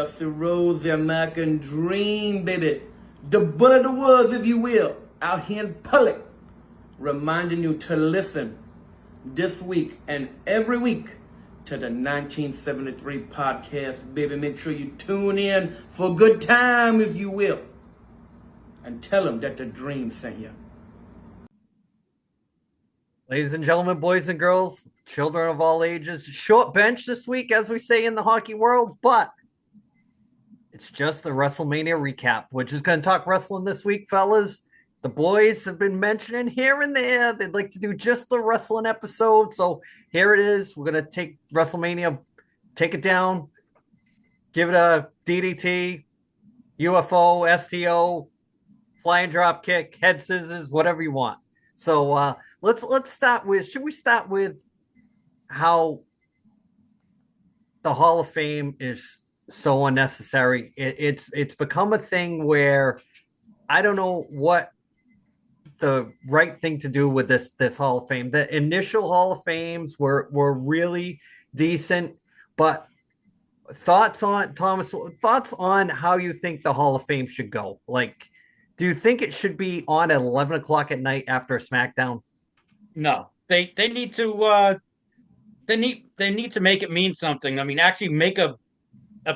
Dusty Rose, the American Dream, baby. The butt of the woods, if you will, out here in public, reminding you to listen this week and every week to the 1973 podcast, baby. Make sure you tune in for a good time, if you will. And tell them that the Dream sent you. Ladies and gentlemen, boys and girls, children of all ages, short bench this week, as we say in the hockey world, but it's just the WrestleMania recap. We're just going to talk wrestling this week, fellas. The boys have been mentioning here and there they'd like to do just the wrestling episode, so here it is. We're going to take WrestleMania, take it down, give it a DDT, UFO, STO, flying drop kick, head scissors, whatever you want. So let's start with, should we start with how the Hall of Fame is so unnecessary? It's become a thing where I don't know what the right thing to do with this Hall of Fame. The initial Hall of Fames were really decent, but thoughts on how you think the Hall of Fame should go? Like, do you think it should be on at 11 o'clock at night after a SmackDown? No, they need to they need to make it mean something. I mean, actually make a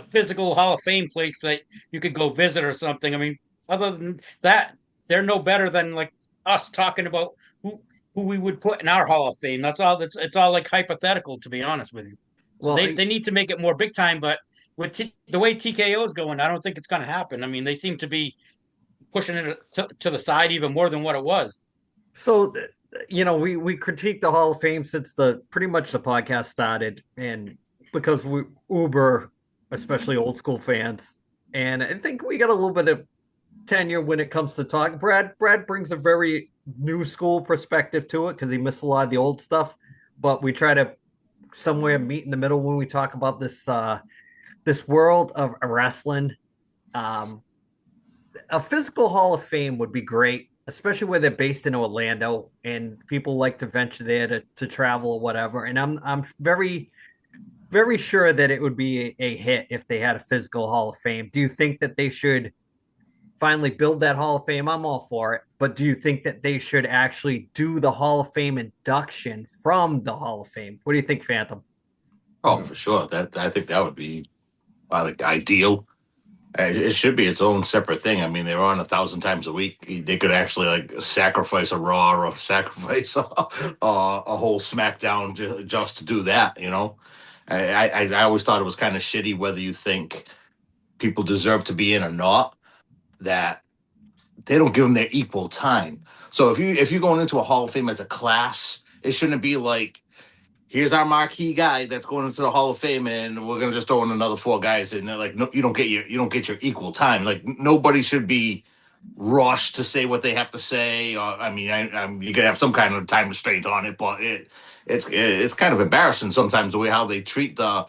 physical Hall of Fame place that you could go visit or something. I mean, other than that, they're no better than like us talking about who we would put in our Hall of Fame. That's all. It's all like hypothetical, to be honest with you. So Well, they need to make it more big time. But with the way TKO is going, I don't think it's going to happen. I mean, they seem to be pushing it to the side even more than what it was. So, we critique the Hall of Fame since pretty much the podcast started, and because we Uber, especially old school fans, and I think we got a little bit of tenure when it comes to talk. Brad brings a very new school perspective to it because he missed a lot of the old stuff, but we try to somewhere meet in the middle when we talk about this world of wrestling. A physical Hall of Fame would be great, especially where they're based in Orlando and people like to venture there to travel or whatever. And I'm very, very sure that it would be a hit if they had a physical Hall of Fame. Do you think that they should finally build that Hall of Fame? I'm all for it. But do you think that they should actually do the Hall of Fame induction from the Hall of Fame? What do you think, Phantom? Oh, for sure. I think that would be like ideal. It should be its own separate thing. I mean, they're on 1,000 times a week. They could actually like sacrifice a Raw or sacrifice a whole SmackDown just to do that. You know, I always thought it was kind of shitty whether you think people deserve to be in or not, that they don't give them their equal time. So if you're going into a Hall of Fame as a class, it shouldn't be like, here's our marquee guy that's going into the Hall of Fame, and we're gonna just throw in another 4 guys, and they're like, no, you don't get your equal time. Like, nobody should be rushed to say what they have to say. Or I mean, you could have some kind of time restraint on it, but it's kind of embarrassing sometimes the way how they treat the.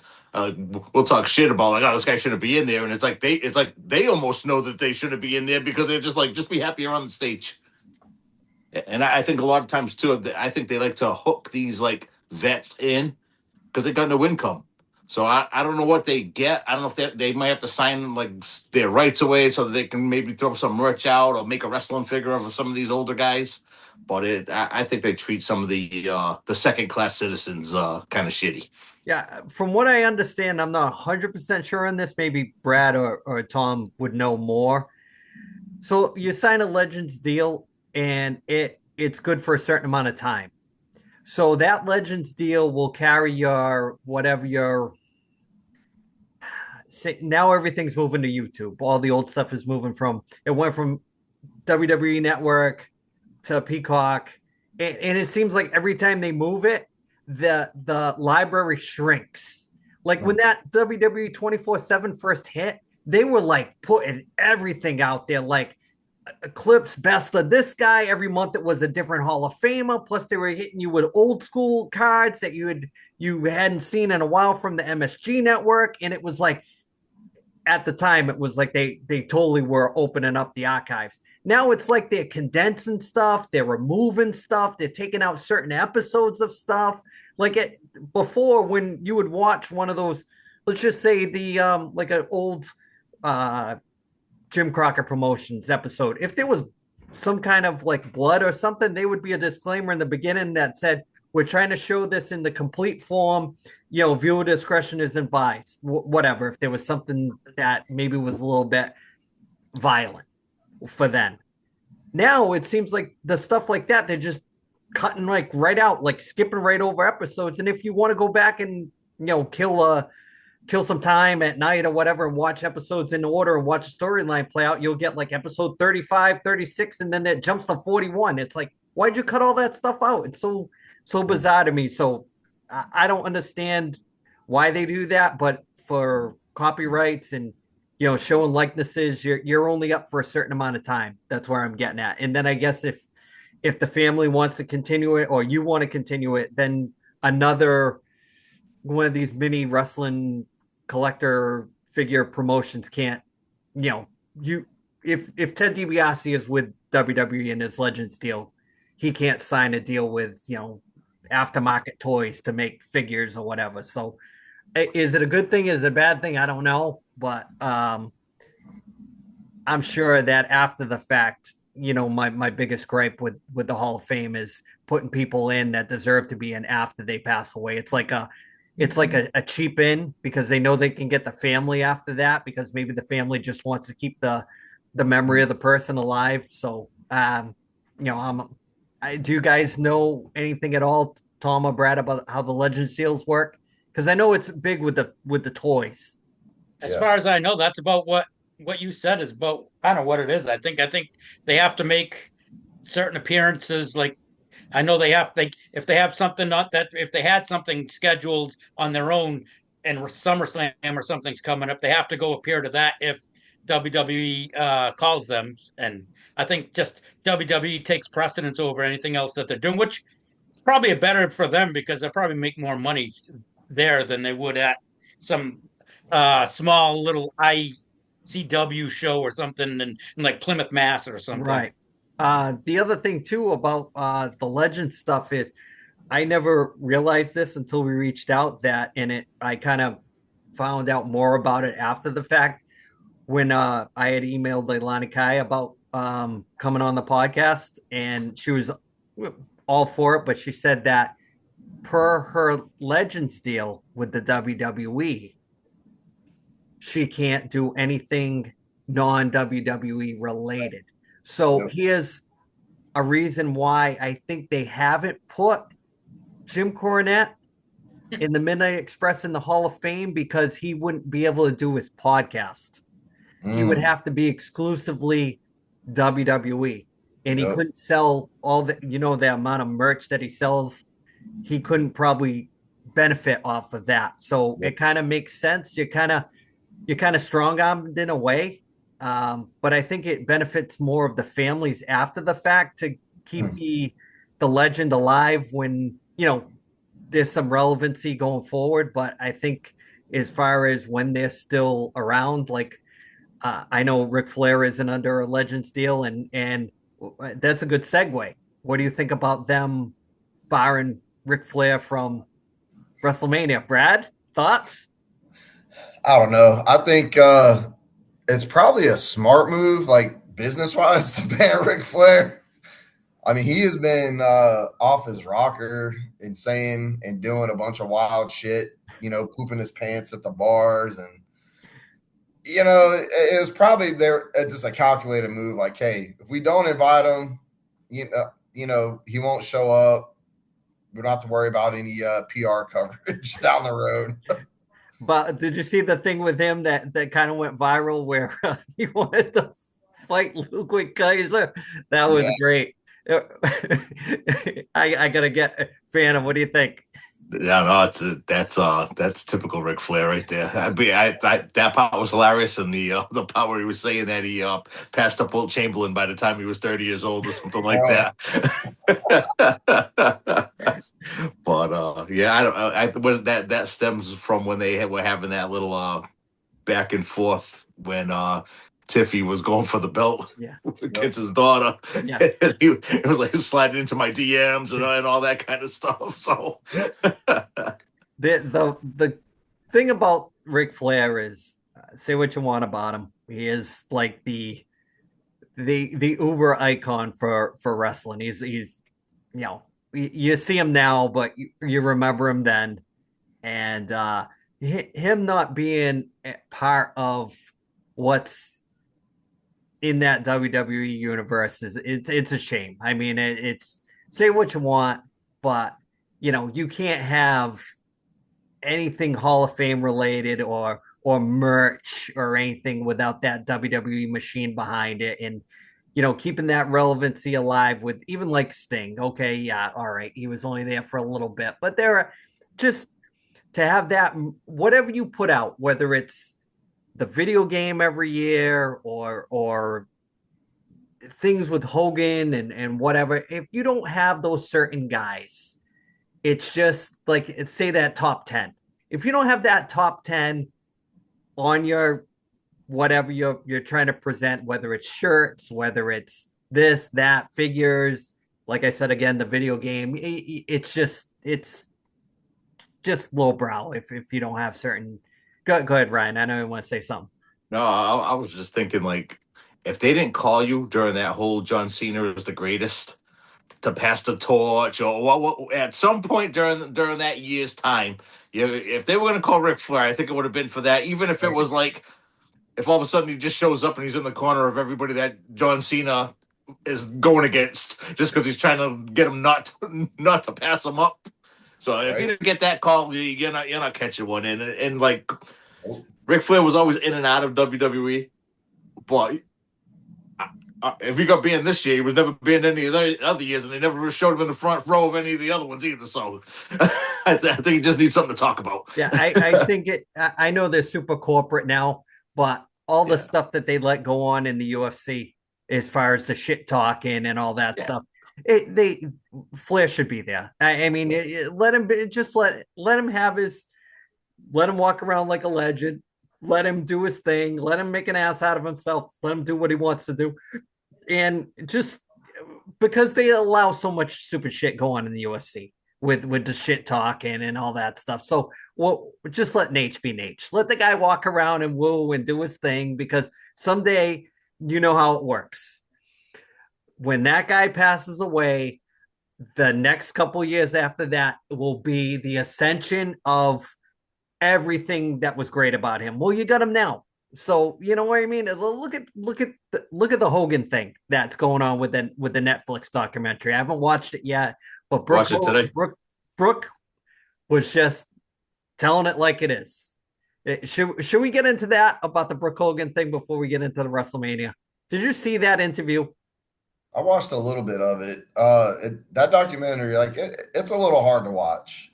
We'll talk shit about like, oh, this guy shouldn't be in there, and it's like they almost know that they shouldn't be in there because they're just like, just be happy you're on the stage. And I think a lot of times too, I think they like to hook these like vets in because they got no income. So I don't know what they get. I don't know if they might have to sign like their rights away so that they can maybe throw some merch out or make a wrestling figure of some of these older guys. But I think they treat some of the second class citizens kind of shitty. Yeah, from what I understand, I'm not 100% sure on this. Maybe Brad or Tom would know more. So you sign a Legends deal, and it's good for a certain amount of time. So that Legends deal will carry your whatever now everything's moving to YouTube. All the old stuff is moving it went from WWE Network to Peacock. And it seems like every time they move it, the library shrinks. Like when that WWE 24/7 first hit, they were like putting everything out there, like clips best of this guy. Every month it was a different Hall of Famer. Plus they were hitting you with old school cards that you hadn't seen in a while from the MSG network. And it was like, at the time, it was like they totally were opening up the archives. Now it's like they're condensing stuff, they're removing stuff, they're taking out certain episodes of stuff. Like before, when you would watch one of those let's just say the like an old uh Jim Crocker Promotions episode. If there was some kind of like blood or something, they would be a disclaimer in the beginning that said, we're trying to show this in the complete form. Viewer discretion is advised. Whatever. If there was something that maybe was a little bit violent for then. Now it seems like the stuff like that, they're just cutting like right out, like skipping right over episodes. And if you want to go back and, kill some time at night or whatever and watch episodes in order and watch a storyline play out, you'll get like episode 35, 36, and then it jumps to 41. It's like, why'd you cut all that stuff out? It's so bizarre to me. So I don't understand why they do that, but for copyrights and showing likenesses, you're only up for a certain amount of time. That's where I'm getting at. And then I guess if the family wants to continue it or you want to continue it, then another one of these mini wrestling collector figure promotions can't, if Ted DiBiase is with WWE and his Legends deal, he can't sign a deal with, aftermarket toys to make figures or whatever. So is it a good thing? Is it a bad thing? I don't know. But I'm sure that after the fact, my biggest gripe with the Hall of Fame is putting people in that deserve to be in after they pass away. It's like a cheap in because they know they can get the family after that because maybe the family just wants to keep the memory of the person alive. So, do you guys know anything at all, Tom or Brad, about how the legend seals work? Because I know it's big with the toys. As far as I know, that's about what you said is about kind of what it is. I think they have to make certain appearances. Like I know if they have something not that if they had something scheduled on their own and SummerSlam or something's coming up, they have to go appear to that if WWE calls them. And I think just WWE takes precedence over anything else that they're doing, which is probably a better for them because they'll probably make more money there than they would at some small little ICW show or something in like Plymouth, Mass or something. Right. The other thing too about the legend stuff is I never realized this until we reached out I kind of found out more about it after the fact when I had emailed Leilani Kai about coming on the podcast and she was all for it, but she said that per her Legends deal with the WWE, she can't do anything non-WWE related. So here's a reason why I think they haven't put Jim Cornette in the Midnight Express in the Hall of Fame because he wouldn't be able to do his podcast. He would have to be exclusively WWE. And he couldn't sell all the amount of merch that he sells. He couldn't probably benefit off of that. So it kind of makes sense. You're kind of strong-armed in a way. But I think it benefits more of the families after the fact to keep the legend alive when, there's some relevancy going forward. But I think as far as when they're still around, like I know Ric Flair isn't under a Legends deal, and that's a good segue. What do you think about them barring Ric Flair from WrestleMania? Brad, thoughts? I don't know. I think it's probably a smart move, like business-wise, to ban Ric Flair. I mean, he has been off his rocker, insane, and doing a bunch of wild shit, pooping his pants at the bars. And, it was probably just a calculated move. Like, hey, if we don't invite him, he won't show up. We don't have to worry about any PR coverage down the road. But did you see the thing with him that kind of went viral where he wanted to fight Ludwig Kaiser? That was great. I gotta get Phantom. What do you think? Yeah, no, that's typical Ric Flair right there. That part was hilarious, and the part where he was saying that he passed up Wilt Chamberlain by the time he was 30 years old or something like that. But yeah, I don't. I was that stems from when they were having that little back and forth when Tiffy was going for the belt against his daughter. Yeah. And it was like sliding into my DMs and all that kind of stuff. So the thing about Ric Flair is say what you want about him. He is like the uber icon for wrestling. He's you know you see him now, but you remember him then, and him not being part of what's in that WWE universe is it's a shame. I mean, it's say what you want, but you can't have anything Hall of Fame related or merch or anything without that WWE machine behind it, and keeping that relevancy alive with even like Sting. Okay, yeah, all right, he was only there for a little bit, but there are just to have that whatever you put out, whether it's the video game every year or things with Hogan and whatever, if you don't have those certain guys, it's just like say that top 10. If you don't have that top 10 on your whatever you're trying to present, whether it's shirts, whether it's this, that, figures, like I said again, the video game, it's just lowbrow if you don't have certain. Go ahead, Ryan. I know you want to say something. No, I was just thinking, like, if they didn't call you during that whole John Cena is the greatest to pass the torch, or what at some point during that year's time, if they were going to call Ric Flair, I think it would have been for that. Even if it was like, if all of a sudden he just shows up and he's in the corner of everybody that John Cena is going against, just because he's trying to get him not to pass him up. So if you didn't get that call, you're not catching one. And like Ric Flair was always in and out of WWE, but if he got banned this year, he was never banned any of the other years, and they never showed him in the front row of any of the other ones either. So I think he just needs something to talk about. Yeah, I think I know they're super corporate now, but all the stuff that they let go on in the UFC, as far as the shit talking and all that stuff, Flair should be there. I mean, let him let him have let him walk around like a legend. Let him do his thing. Let him make an ass out of himself. Let him do what he wants to do. And just because they allow so much stupid shit go on in the UFC with the shit talking and all that stuff. So just let Nate be Nate. Let the guy walk around and woo and do his thing, because someday you know how it works. When that guy passes away, the next couple years after that will be the ascension of everything that was great about him. Well, you got him now, so you know what I mean. Look at the Hogan thing that's going on with the Netflix documentary. I haven't watched it yet, but Watch it today. Brooke was just telling it like it is. Should we get into that about the Brooke Hogan thing before we get into the WrestleMania? Did you see that interview? I watched a little bit of it. That documentary, like it's a little hard to watch.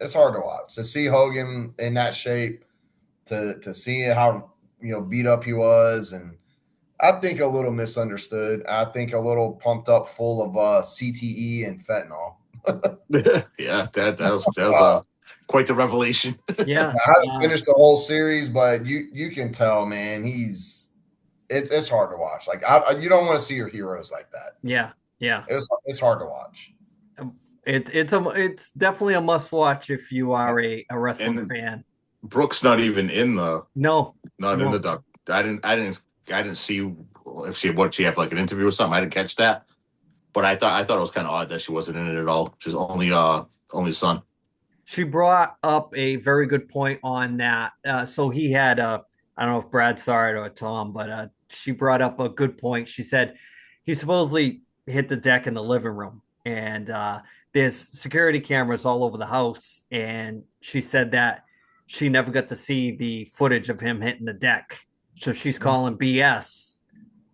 It's hard to watch to see Hogan in that shape, to see how beat up he was, and I think a little misunderstood. I think a little pumped up, full of CTE and fentanyl. Yeah, that was quite the revelation. Yeah, I haven't finished the whole series, but you can tell, man, it's hard to watch. Like you don't want to see your heroes like that. Yeah. It's hard to watch. It's definitely a must watch if you are a wrestling fan. Brooke's not even in the in the doc. I didn't see if she have like an interview or something. I didn't catch that, but I thought it was kind of odd that she wasn't in it at all. She's only son. She brought up a very good point on that. So he had I don't know if Brad saw it or Tom, but she brought up a good point. She said he supposedly hit the deck in the living room, and there's security cameras all over the house, and she said that she never got to see the footage of him hitting the deck. So she's calling BS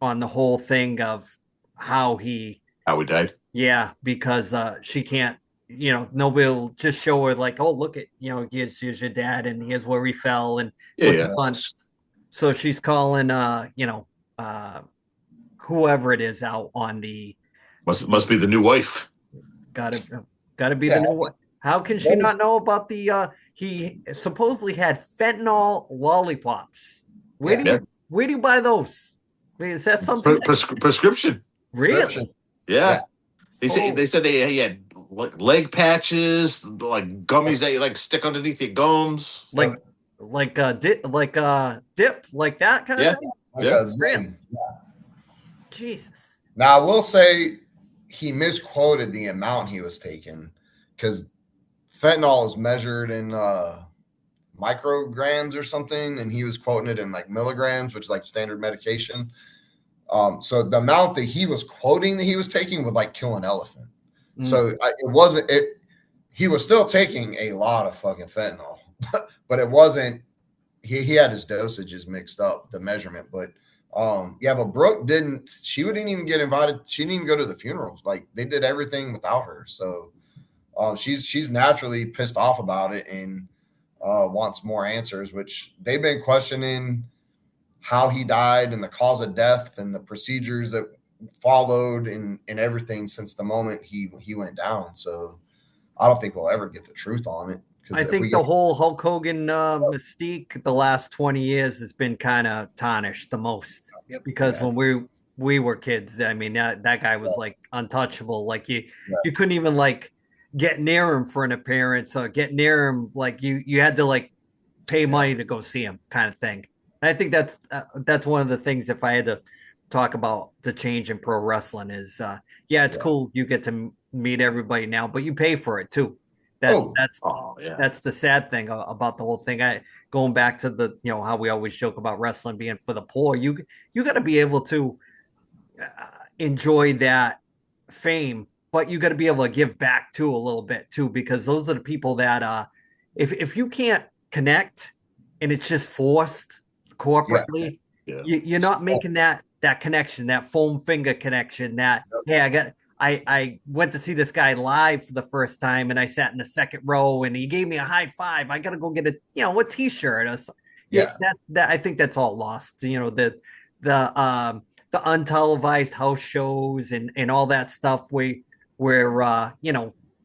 on the whole thing of how he died. Yeah, because she can't, nobody will just show her like, oh, look at, here's your dad and here's where he fell and fun. So she's calling, whoever it is out on the must be the new wife. Gotta be the new one. How can she not know about the he supposedly had fentanyl lollipops? Where do you buy those? I mean, is that something prescription? Really? Yeah. They said he had like leg patches, like gummies that you like stick underneath your gums. Like dip, like that kind Yeah. of thing. Like Yeah. a Zen. Jesus. Now I will say he misquoted the amount he was taking because fentanyl is measured in micrograms or something, and he was quoting it in like milligrams, which is like standard medication. So the amount that he was quoting that he was taking would like kill an elephant. So it wasn't it. He was still taking a lot of fucking fentanyl, but it wasn't. He had his dosages mixed up, the measurement. But yeah, but Brooke didn't. She wouldn't even get invited. She didn't even go to the funerals. Like they did everything without her. So she's naturally pissed off about it and wants more answers. Which they've been questioning how he died and the cause of death and the procedures that followed and everything since the moment he went down. So I don't think we'll ever get the truth on it. I Because if we think get the whole Hulk Hogan mystique the last 20 years has been kind of tarnished the most. Yep. Because Yeah. when we were kids, I mean that guy was like untouchable. Like Yeah. you couldn't even like get near him for an appearance or get near him. Like you had to like pay money to go see him, kind of thing. And I think that's one of the things. If I had to talk about the change in pro wrestling, is yeah, it's cool you get to meet everybody now, but you pay for it too. Oh. Yeah. That's the sad thing about the whole thing. Going back to the how we always joke about wrestling being for the poor. You got to be able to enjoy that fame, but you got to be able to give back too a little bit too, because those are the people that if you can't connect and it's just forced corporately, Yeah. you're not making that connection, that foam finger connection. That hey, I went to see this guy live for the first time, and I sat in the second row, and he gave me a high five. I got to go get a t-shirt. Or that I think that's all lost. The untelevised house shows and all that stuff where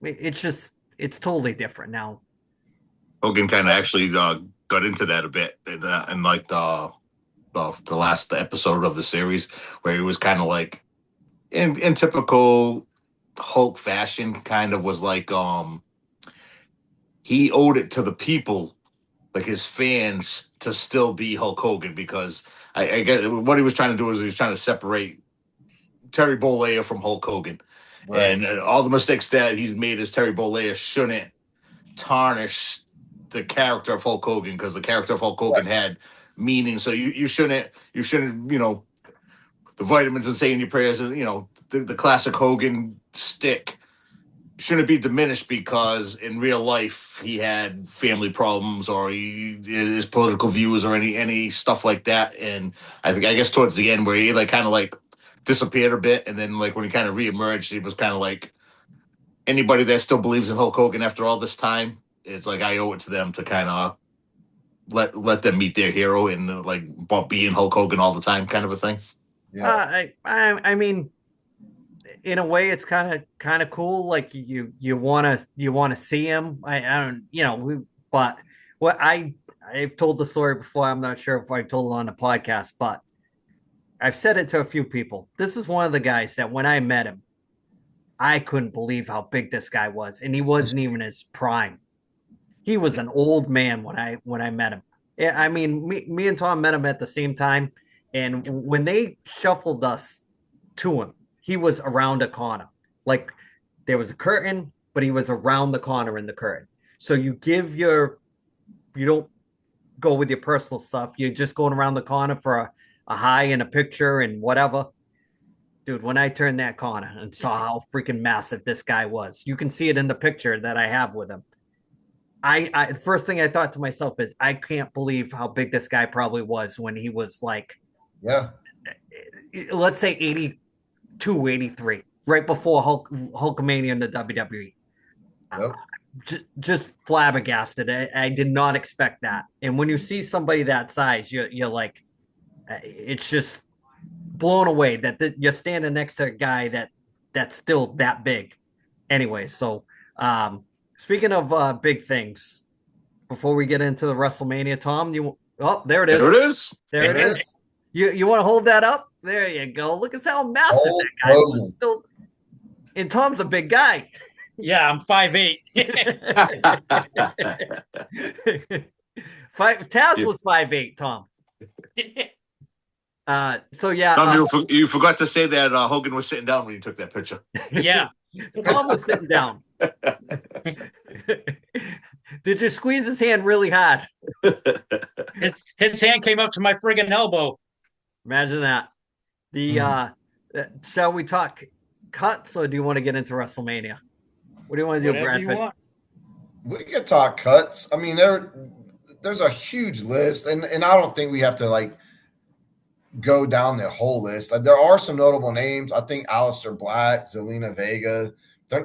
it's totally different now. Hogan kind of actually got into that a bit in like the last episode of the series, where he was kind of like in typical Hulk fashion, kind of was like he owed it to the people, like his fans, to still be Hulk Hogan, because I guess what he was trying to do is he was trying to separate Terry Bollea from Hulk Hogan, Right. and all the mistakes that he's made as Terry Bollea shouldn't tarnish the character of Hulk Hogan, because the character of Hulk Hogan had meaning. So you shouldn't the vitamins and saying your prayers, and the classic Hogan stick shouldn't be diminished because in real life he had family problems or his political views or any stuff like that. And I guess towards the end where he like kind of like disappeared a bit, and then like when he kind of reemerged, he was kind of like, anybody that still believes in Hulk Hogan after all this time, it's like I owe it to them to kind of let them meet their hero and like being Hulk Hogan all the time, kind of a thing. Yeah. I mean, in a way, it's kind of cool. Like you want to see him. I don't but what I've told the story before. I'm not sure if I told it on the podcast, but I've said it to a few people. This is one of the guys that when I met him, I couldn't believe how big this guy was, and he wasn't even his prime. He was an old man when I met him. Yeah, I mean, me and Tom met him at the same time, and when they shuffled us to him, he was around a corner. Like there was a curtain, but he was around the corner in the curtain. So you don't go with your personal stuff. You're just going around the corner for a high and a picture and whatever. Dude, when I turned that corner and saw how freaking massive this guy was, you can see it in the picture that I have with him. The first thing I thought to myself is, I can't believe how big this guy probably was when he was like, let's say 82, 83, right before Hulkamania in the WWE. Just flabbergasted. I did not expect that. And when you see somebody that size, you're like, it's just blown away that you're standing next to a guy that's still that big. Anyway, so speaking of big things, before we get into the WrestleMania, Tom, there it is. There it is. There it is. You want to hold that up? There you go. Look at how massive that guy was. Still, and Tom's a big guy. Yeah, I'm 5'8". Taz was 5'8", Tom. So yeah, Tom, you forgot to say that Hogan was sitting down when you took that picture. Yeah. Tom was sitting down. Did you squeeze his hand really hard? His hand came up to my friggin' elbow. Imagine that. The shall we talk cuts or do you want to get into WrestleMania? What do you want to do, Whatever you Bradford? want. We could talk cuts. I mean, there's a huge list, and I don't think we have to like go down the whole list. There are some notable names. I think Aleister Black, Zelina Vega,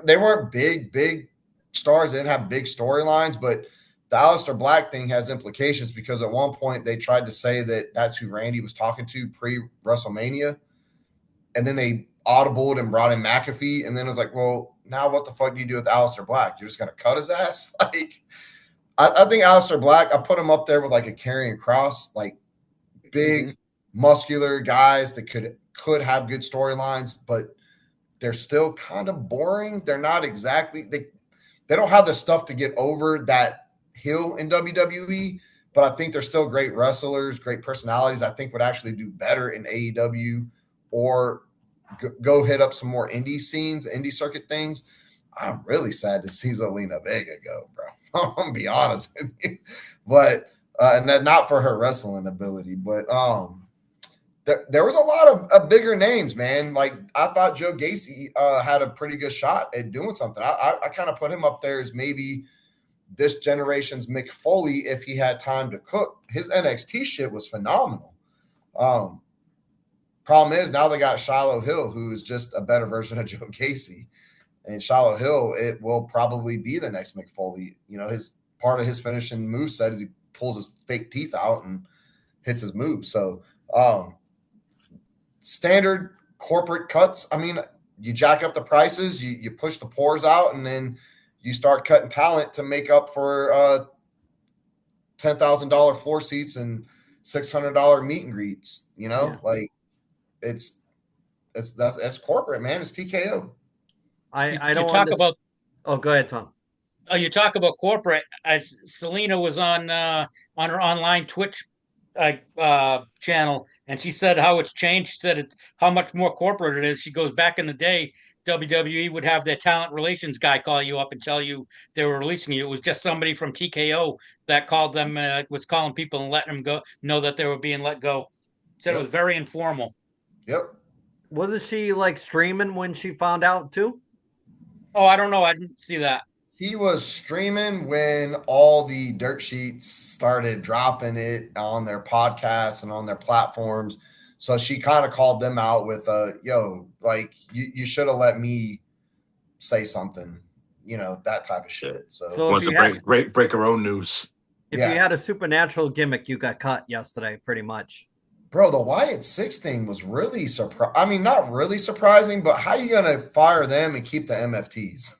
they weren't big stars. They didn't have big storylines, but the Aleister Black thing has implications because at one point they tried to say that that's who Randy was talking to pre-WrestleMania, and then they audibled and brought in McAfee, and then it was like, well, now what the fuck do you do with Aleister Black? You're just going to cut his ass? Like, I think Aleister Black, I put him up there with like a Karrion Kross, like big, muscular guys that could have good storylines, but they're still kind of boring. They're not exactly they don't have the stuff to get over that hill in WWE, but I think they're still great wrestlers, great personalities. I think would actually do better in AEW or go hit up some more indie scenes, indie circuit things. I'm really sad to see Zelina Vega go, bro. I'm gonna be honest with you, but and not for her wrestling ability, but there was a lot of bigger names, man. Like I thought Joe Gacy had a pretty good shot at doing something. I kind of put him up there as maybe this generation's Mick Foley if he had time to cook. His NXT shit was phenomenal. Problem is now they got Shiloh Hill, who is just a better version of Joe Gacy. And Shiloh Hill, it will probably be the next Mick Foley. You know, his part of his finishing moveset is he pulls his fake teeth out and hits his move. So standard corporate cuts. I mean, you jack up the prices, you push the pores out, and then you start cutting talent to make up for $10,000 floor seats and $600 meet and greets. You know, Yeah. like that's corporate, man. It's TKO. I don't talk about. Oh, go ahead, Tom. Oh, you talk about corporate. As Selena was on her online Twitch channel, and she said how it's changed. She said how much more corporate it is. She goes back in the day, WWE would have their talent relations guy call you up and tell you they were releasing you. It was just somebody from TKO that called them, was calling people and letting them know that they were being let go. Said It was very informal. Yep. Wasn't she like streaming when she found out too? Oh, I don't know. I didn't see that. He was streaming when all the dirt sheets started dropping it on their podcasts and on their platforms. So she kind of called them out with yo, like you should have let me say something, you know, that type of shit. So Wants to break her own news. If you had a supernatural gimmick, you got cut yesterday, pretty much. Bro, the Wyatt Six thing was really I mean, not really surprising, but how you gonna fire them and keep the MFTs?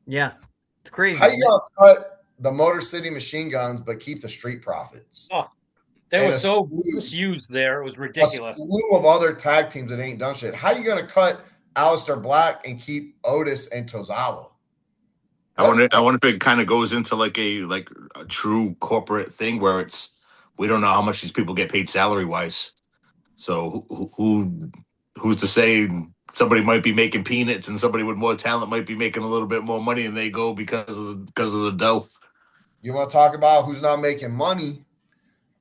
Yeah, it's crazy. How you gonna cut the Motor City Machine Guns but keep the Street Profits? Oh, they were so misused there. It was ridiculous. A slew of other tag teams that ain't done shit. How you gonna cut Aleister Black and keep Otis and Tozawa? I wonder if it kind of goes into like a true corporate thing where we don't know how much these people get paid salary wise. So who's to say somebody might be making peanuts and somebody with more talent might be making a little bit more money and they go because of the dough. You want to talk about who's not making money?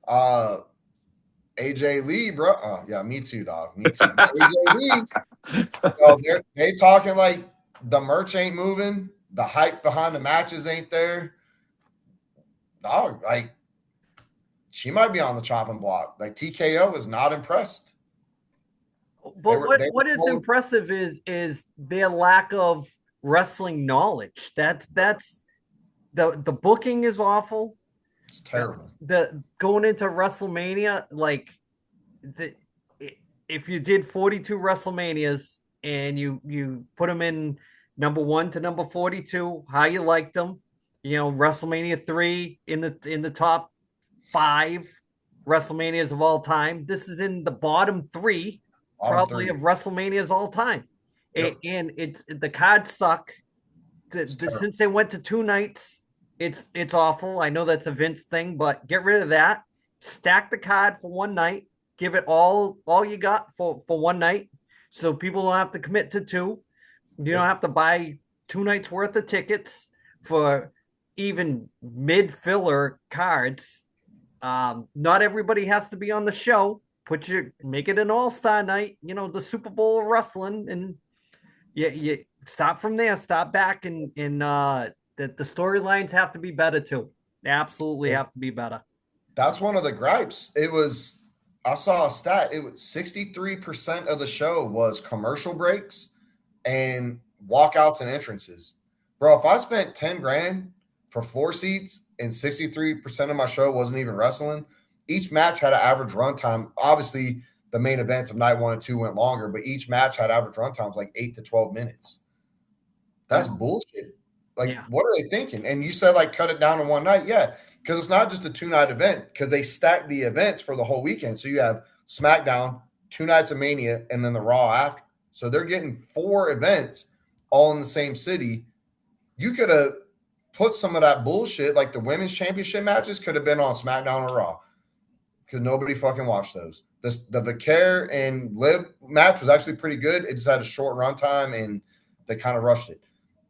AJ Lee, bro. Yeah, me too, dog. Me too. AJ Lee. They talking like the merch ain't moving. The hype behind the matches ain't there. Dog, like she might be on the chopping block. Like TKO is not impressed. But what is impressive is their lack of wrestling knowledge. That's the booking is awful. It's terrible. The going into WrestleMania, like if you did 42 WrestleManias and you put them in number 1 to number 42, how you liked them, you know, WrestleMania 3 in the top 5 WrestleManias of all time. This is in the bottom 3 probably of WrestleManias all time. Yep. And it's the cards suck. Since they went to 2 nights, It's awful. I know that's a Vince thing, but get rid of that. Stack the card for one night. Give it all you got for one night, so people don't have to commit to two. You don't have to buy 2 nights worth of tickets for even mid filler cards. Not everybody has to be on the show. Make it an all-star night, the Super Bowl of wrestling, and you stop from there, stop back, and the storylines have to be better too. They absolutely have to be better. That's one of the gripes. I saw a stat. It was 63% of the show was commercial breaks and walkouts and entrances. Bro, if I spent 10 grand for floor seats and 63% of my show wasn't even wrestling, each match had an average runtime. Obviously, the main events of night 1 and 2 went longer, but each match had average runtimes like 8 to 12 minutes. That's bullshit. Like, what are they thinking? And you said, like, cut it down to one night. Yeah, because it's not just a 2-night event, because they stack the events for the whole weekend. So you have SmackDown, 2 nights of Mania, and then the Raw after. So they're getting 4 events all in the same city. You could have put some of that bullshit, like the women's championship matches could have been on SmackDown or Raw, because nobody fucking watched those. The Vicaire and Liv match was actually pretty good. It just had a short runtime, and they kind of rushed it.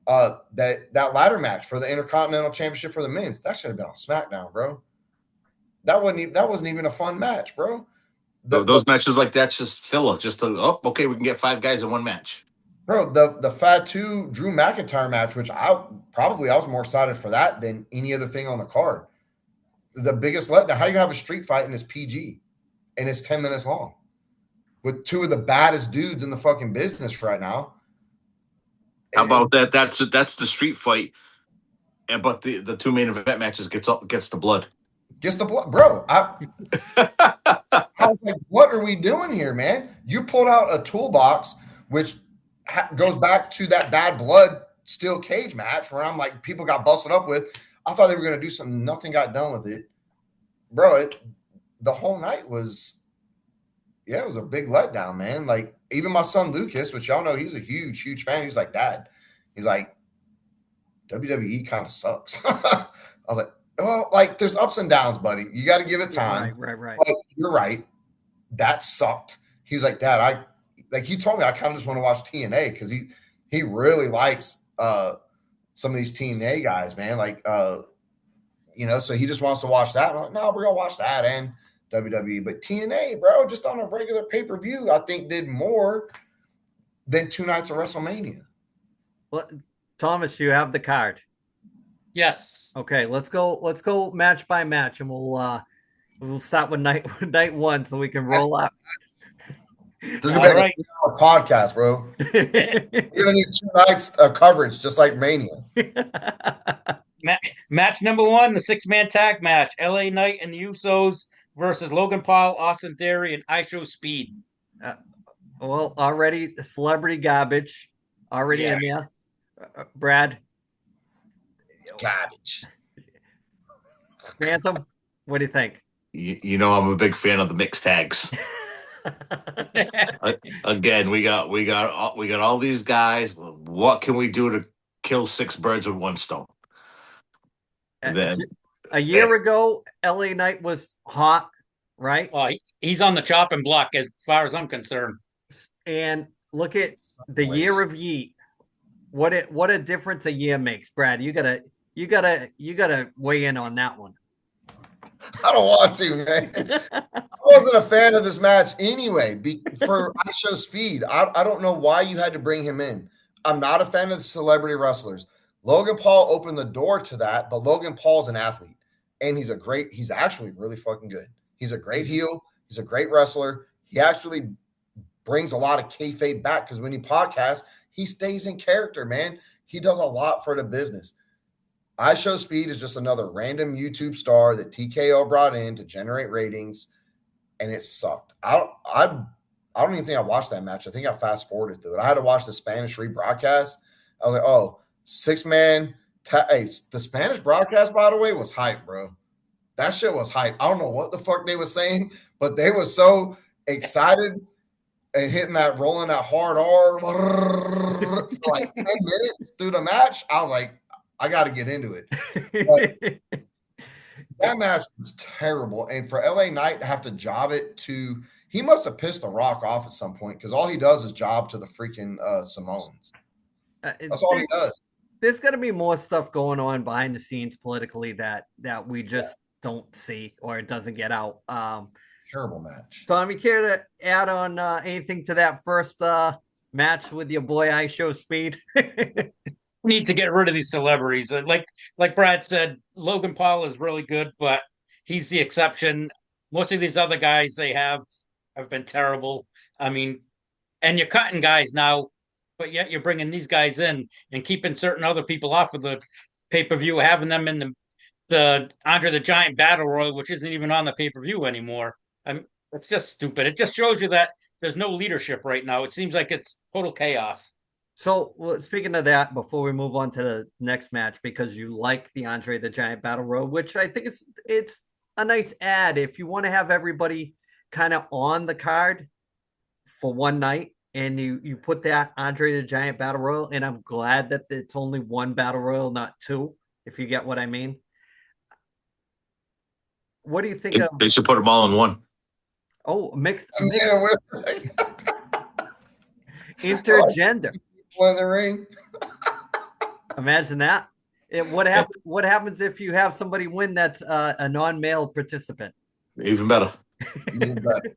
That ladder match for the Intercontinental Championship for the men's, that should have been on SmackDown, bro. That wasn't even a fun match, bro. Those matches like that's just filler. Okay, we can get 5 guys in one match. Bro, the Fatu Drew McIntyre match, which I was more excited for that than any other thing on the card. The biggest letdown. How you have a street fight and it's PG and it's 10 minutes long with 2 of the baddest dudes in the fucking business right now? How about that? That's the street fight, but the 2 main event matches gets the blood. Gets the blood, bro. I was like, what are we doing here, man? You pulled out a toolbox, which goes back to that bad blood steel cage match where I'm like, people got busted up with. I thought they were going to do something. Nothing got done with it, bro. The whole night was, it was a big letdown, man. Like, even my son Lucas, which y'all know, he's a huge, huge fan. He's like, Dad, he's like, WWE kind of sucks. I was like, well, like, there's ups and downs, buddy. You got to give it time. Right. But you're right. That sucked. He was like, Dad, he told me I kind of just want to watch TNA because he really likes some of these TNA guys, man. Like, so he just wants to watch that. I'm like, no, we're gonna watch that and WWE, but TNA, bro, just on a regular pay-per-view, I think did more than 2 nights of WrestleMania. Well, Thomas, you have the card. Yes. Okay, let's go match by match, and we'll start with night 1 so we can roll out. This is gonna be like a podcast, bro. You're gonna need 2 nights of coverage, just like Mania. Match number 1, the 6-man tag match: LA Knight and the Usos versus Logan Paul, Austin Theory, and IShowSpeed. Well, already celebrity garbage, already in there. Brad, garbage. Phantom, what do you think? I'm a big fan of the mixed tags. Again, we got all these guys. What can we do to kill 6 birds with 1 stone? Then a year ago, LA Knight was hot, right? Oh, he's on the chopping block as far as I'm concerned. And look at the year of Yeet. What a difference a year makes, Brad. You gotta weigh in on that one. I don't want to, man. I wasn't a fan of this match anyway. For IShowSpeed, I don't know why you had to bring him in. I'm not a fan of the celebrity wrestlers. Logan Paul opened the door to that, but Logan Paul's an athlete, and he's actually really fucking good. He's a great heel. He's a great wrestler. He actually brings a lot of kayfabe back because when he podcasts, he stays in character, man. He does a lot for the business. IShowSpeed is just another random YouTube star that TKO brought in to generate ratings, and it sucked. I don't even think I watched that match. I think I fast forwarded through it. I had to watch the Spanish rebroadcast. I was like, oh, 6-man. Hey, the Spanish broadcast, by the way, was hype, bro. That shit was hype. I don't know what the fuck they were saying, but they were so excited and hitting that, rolling that hard R for like 10 minutes through the match. I was like, I got to get into it. But that match was terrible. And for LA Knight to have to job it to, he must have pissed The Rock off at some point because all he does is job to the freaking Samoans. That's all he does. There's got to be more stuff going on behind the scenes politically that we just don't see or it doesn't get out. Terrible match. Tommy, care to add on anything to that first match with your boy I Show Speed? Need to get rid of these celebrities. Like Brad said, Logan Paul is really good, but he's the exception. Most of these other guys they have been terrible. I mean, and you're cutting guys now, but yet you're bringing these guys in and keeping certain other people off of the pay-per-view, having them in the Andre the Giant Battle Royal, which isn't even on the pay-per-view anymore. It's just stupid. It just shows you that there's no leadership right now. It seems like it's total chaos. So, well, speaking of that, before we move on to the next match, because you like the Andre the Giant Battle Royal, which I think it's a nice ad if you want to have everybody kind of on the card for one night, and you put that Andre the Giant Battle Royal, and I'm glad that it's only one Battle Royal, not two, if you get what I mean. What do you think of? They should put them all in one. Oh, mixed Yeah, intergender. in the ring. Imagine that. What happens if you have somebody win that's a non-male participant? Even better. Even better.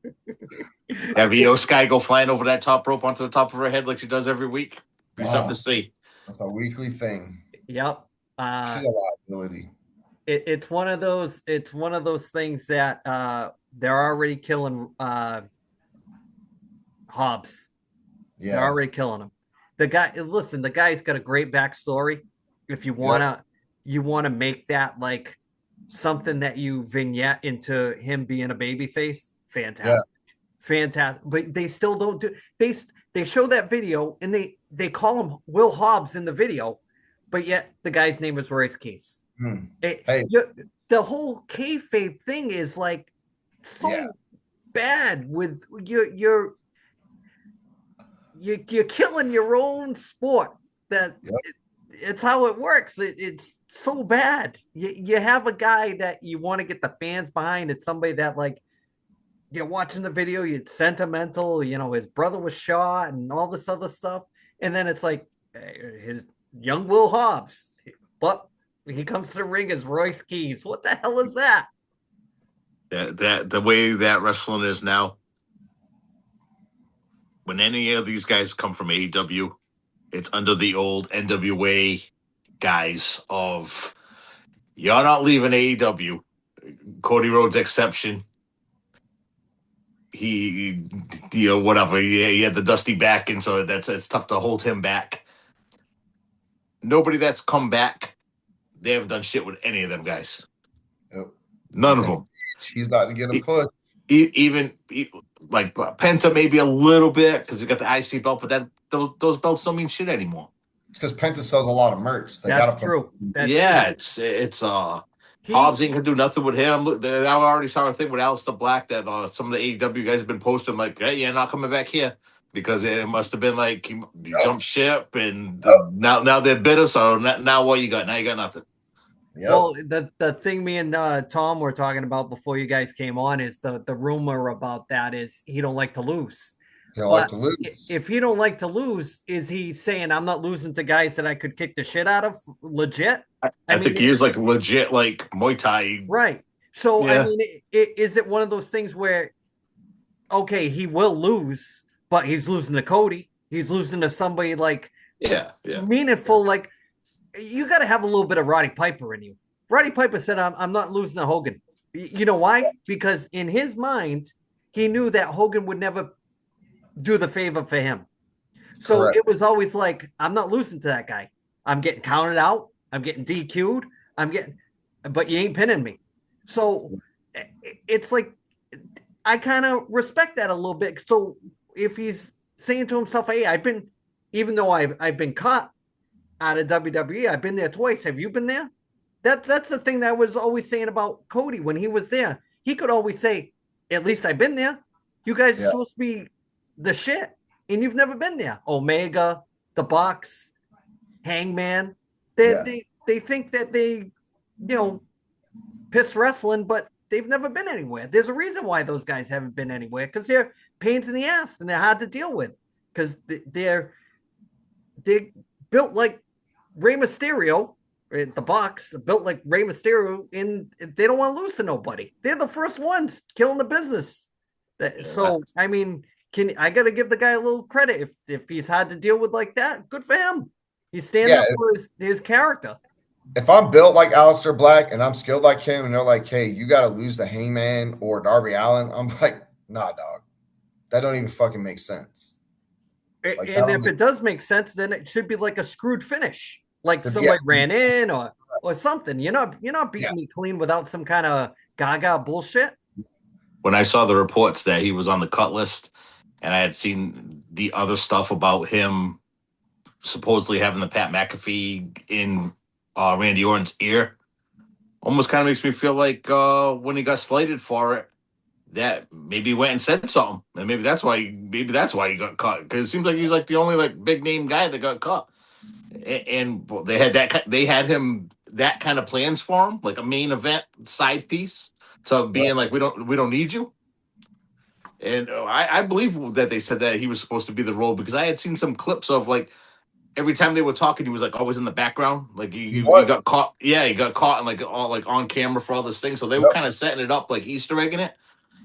Have Io Sky go flying over that top rope onto the top of her head like she does every week. Be something to see. That's a weekly thing. Yep. She's a liability. It's one of those things that they're already killing Hobbs. Yeah. They're already killing him. The guy's got a great backstory. If you wanna make that like something that you vignette into him being a babyface, fantastic. Fantastic. But they still don't do they show that video and they call him Will Hobbs in the video, but yet the guy's name is Royce Keys. The whole kayfabe thing is like so bad with you're killing your own sport. It's how it works. It's so bad. You have a guy that you want to get the fans behind. It's somebody that like you're watching the video, you're sentimental, his brother was shot and all this other stuff. And then it's like his young Will Hobbs, but he comes to the ring as Royce Keys. What the hell is that? That the way that wrestling is now. When any of these guys come from AEW, it's under the old NWA guise of you're not leaving AEW. Cody Rhodes exception. He whatever. He had the dusty back, and so it's tough to hold him back. Nobody that's come back, they haven't done shit with any of them guys. Yep. None of them. She's about to get a push. Even like Penta maybe a little bit because he got the IC belt, but those belts don't mean shit anymore. It's because Penta sells a lot of merch. That's true. It's Hobbs ain't gonna do nothing with him. I already saw a thing with Aleister Black that some of the AEW guys have been posting like, hey, you're not coming back here because it must have been like you jumped ship and now they're bitter. So now what you got? Now you got nothing. Yep. Well, the thing me and Tom were talking about before you guys came on is the rumor about that is he don't like to lose. He don't like to lose. If he don't like to lose, is he saying I'm not losing to guys that I could kick the shit out of? Legit? I think he is like legit, like Muay Thai. Right. So I mean, is it one of those things where, okay, he will lose, but he's losing to Cody. He's losing to somebody like meaningful, like. You got to have a little bit of Roddy Piper in you. Roddy Piper said, I'm not losing to Hogan. You know why? Because in his mind, he knew that Hogan would never do the favor for him. So It was always like, I'm not losing to that guy. I'm getting counted out. I'm getting DQ'd. But you ain't pinning me. So it's like, I kind of respect that a little bit. So if he's saying to himself, hey, even though I've been caught out of WWE, I've been there twice. Have you been there? That's the thing that I was always saying about Cody when he was there. He could always say, at least I've been there. You guys are supposed to be the shit, and you've never been there. Omega, the Bucks, Hangman. They're they think that they, piss wrestling, but they've never been anywhere. There's a reason why those guys haven't been anywhere, because they're pains in the ass and they're hard to deal with, because they're built like Rey Mysterio. The Bucks built like Rey Mysterio, and they don't want to lose to nobody. They're the first ones killing the business. So I mean, I got to give the guy a little credit if he's hard to deal with like that. Good for him. He's standing up for his character. If I'm built like Aleister Black and I'm skilled like him, and they're like, "Hey, you got to lose to Hangman or Darby Allin," I'm like, "Nah, dog, that don't even fucking make sense." Like, and if it does make sense, then it should be like a screwed finish, like somebody ran in or something. You're not beating me clean without some kind of gaga bullshit. When I saw the reports that he was on the cut list, and I had seen the other stuff about him supposedly having the Pat McAfee in Randy Orton's ear, almost kind of makes me feel like when he got slated for it, that maybe he went and said something, and maybe that's why he got caught, because it seems like he's like the only like big name guy that got caught, and they had him that kind of plans for him, like a main event side piece, to being like, we don't need you. And I believe that they said that he was supposed to be the role, because I had seen some clips of like every time they were talking, he was like always in the background. Like he got caught. Yeah, he got caught and like all like on camera for all this thing. So they were kind of setting it up like Easter egging it.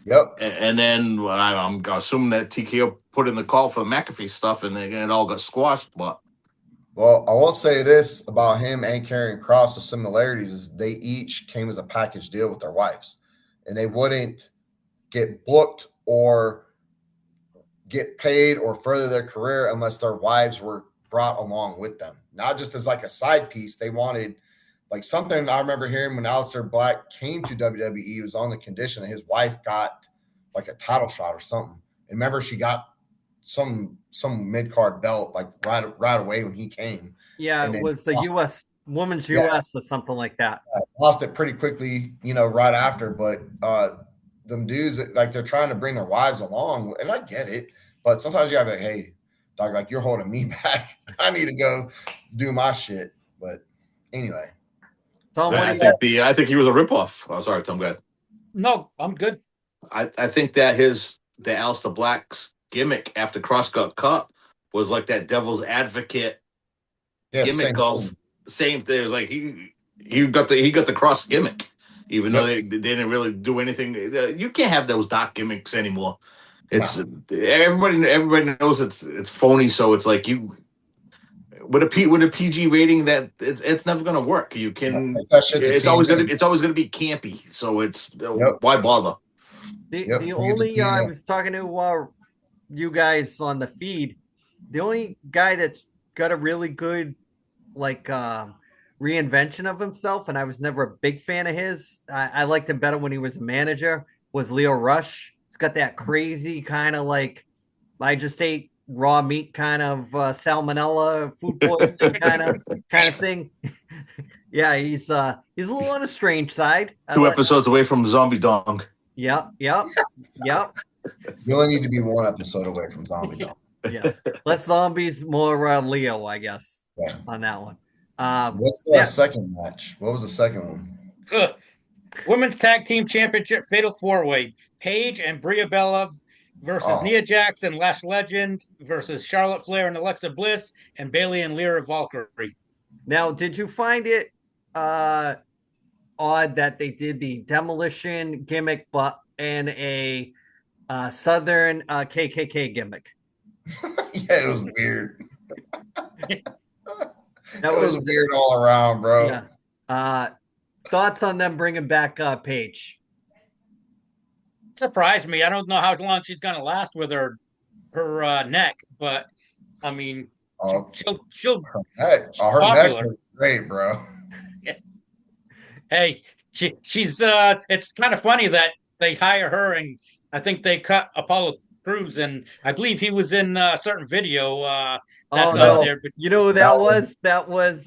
Yep. And then I'm assuming that TKO put in the call for McAfee stuff, and it all got squashed. But I will say this about him and Karrion Kross: the similarities is they each came as a package deal with their wives, and they wouldn't get booked or get paid or further their career unless their wives were brought along with them, not just as like a side piece. They wanted like something. I remember hearing when Aleister Black came to WWE, was on the condition that his wife got like a title shot or something. And remember, she got some mid-card belt like right away when he came. Yeah, it was the U.S. Women's U.S. or something like that. Lost it pretty quickly, right after. But them dudes, like, they're trying to bring their wives along, and I get it. But sometimes you gotta be like, hey, dog, like, you're holding me back. I need to go do my shit. But anyway. Tom, I think he was a ripoff. Oh, sorry, Tom, go ahead. No, I'm good. I think that the Aleister Black's gimmick after Cross got cut was like that devil's advocate gimmick of same thing. It was like he got the Cross gimmick, even though they didn't really do anything. You can't have those dark gimmicks anymore. It's everybody knows it's phony. So it's like with a PG rating, that it's never going to work. You can it's always going to be campy. So it's why bother? The only I was talking to you guys on the feed, the only guy that's got a really good like reinvention of himself, and I was never a big fan of his. I liked him better when he was a manager, was Leo Rush. He's got that crazy kind of like, I just ate raw meat kind of salmonella food poisoning kind of thing. Yeah, he's a little on the strange side. 2 episodes away from Zombie Dong. Yep. You only need to be 1 episode away from Zombie Dong. Yeah, less zombies, more Leo, I guess. Yeah. On that one. What's the second match? What was the second one? Women's Tag Team Championship Fatal 4-Way. Paige and Bria Bella versus Nia Jax and Lash Legend versus Charlotte Flair and Alexa Bliss and Bayley and Lyra Valkyrie. Now, did you find it odd that they did the demolition gimmick and a Southern KKK gimmick? Yeah, it was weird. That was weird all around, bro. Yeah. Thoughts on them bringing back Paige? Surprised me. I don't know how long she's going to last with her neck, but I mean, she'll her popular. neck was great, bro. Hey, she's it's kind of funny that they hire her, and I think they cut Apollo Crews, and I believe he was in a certain video that's out there. But you know who that was? That was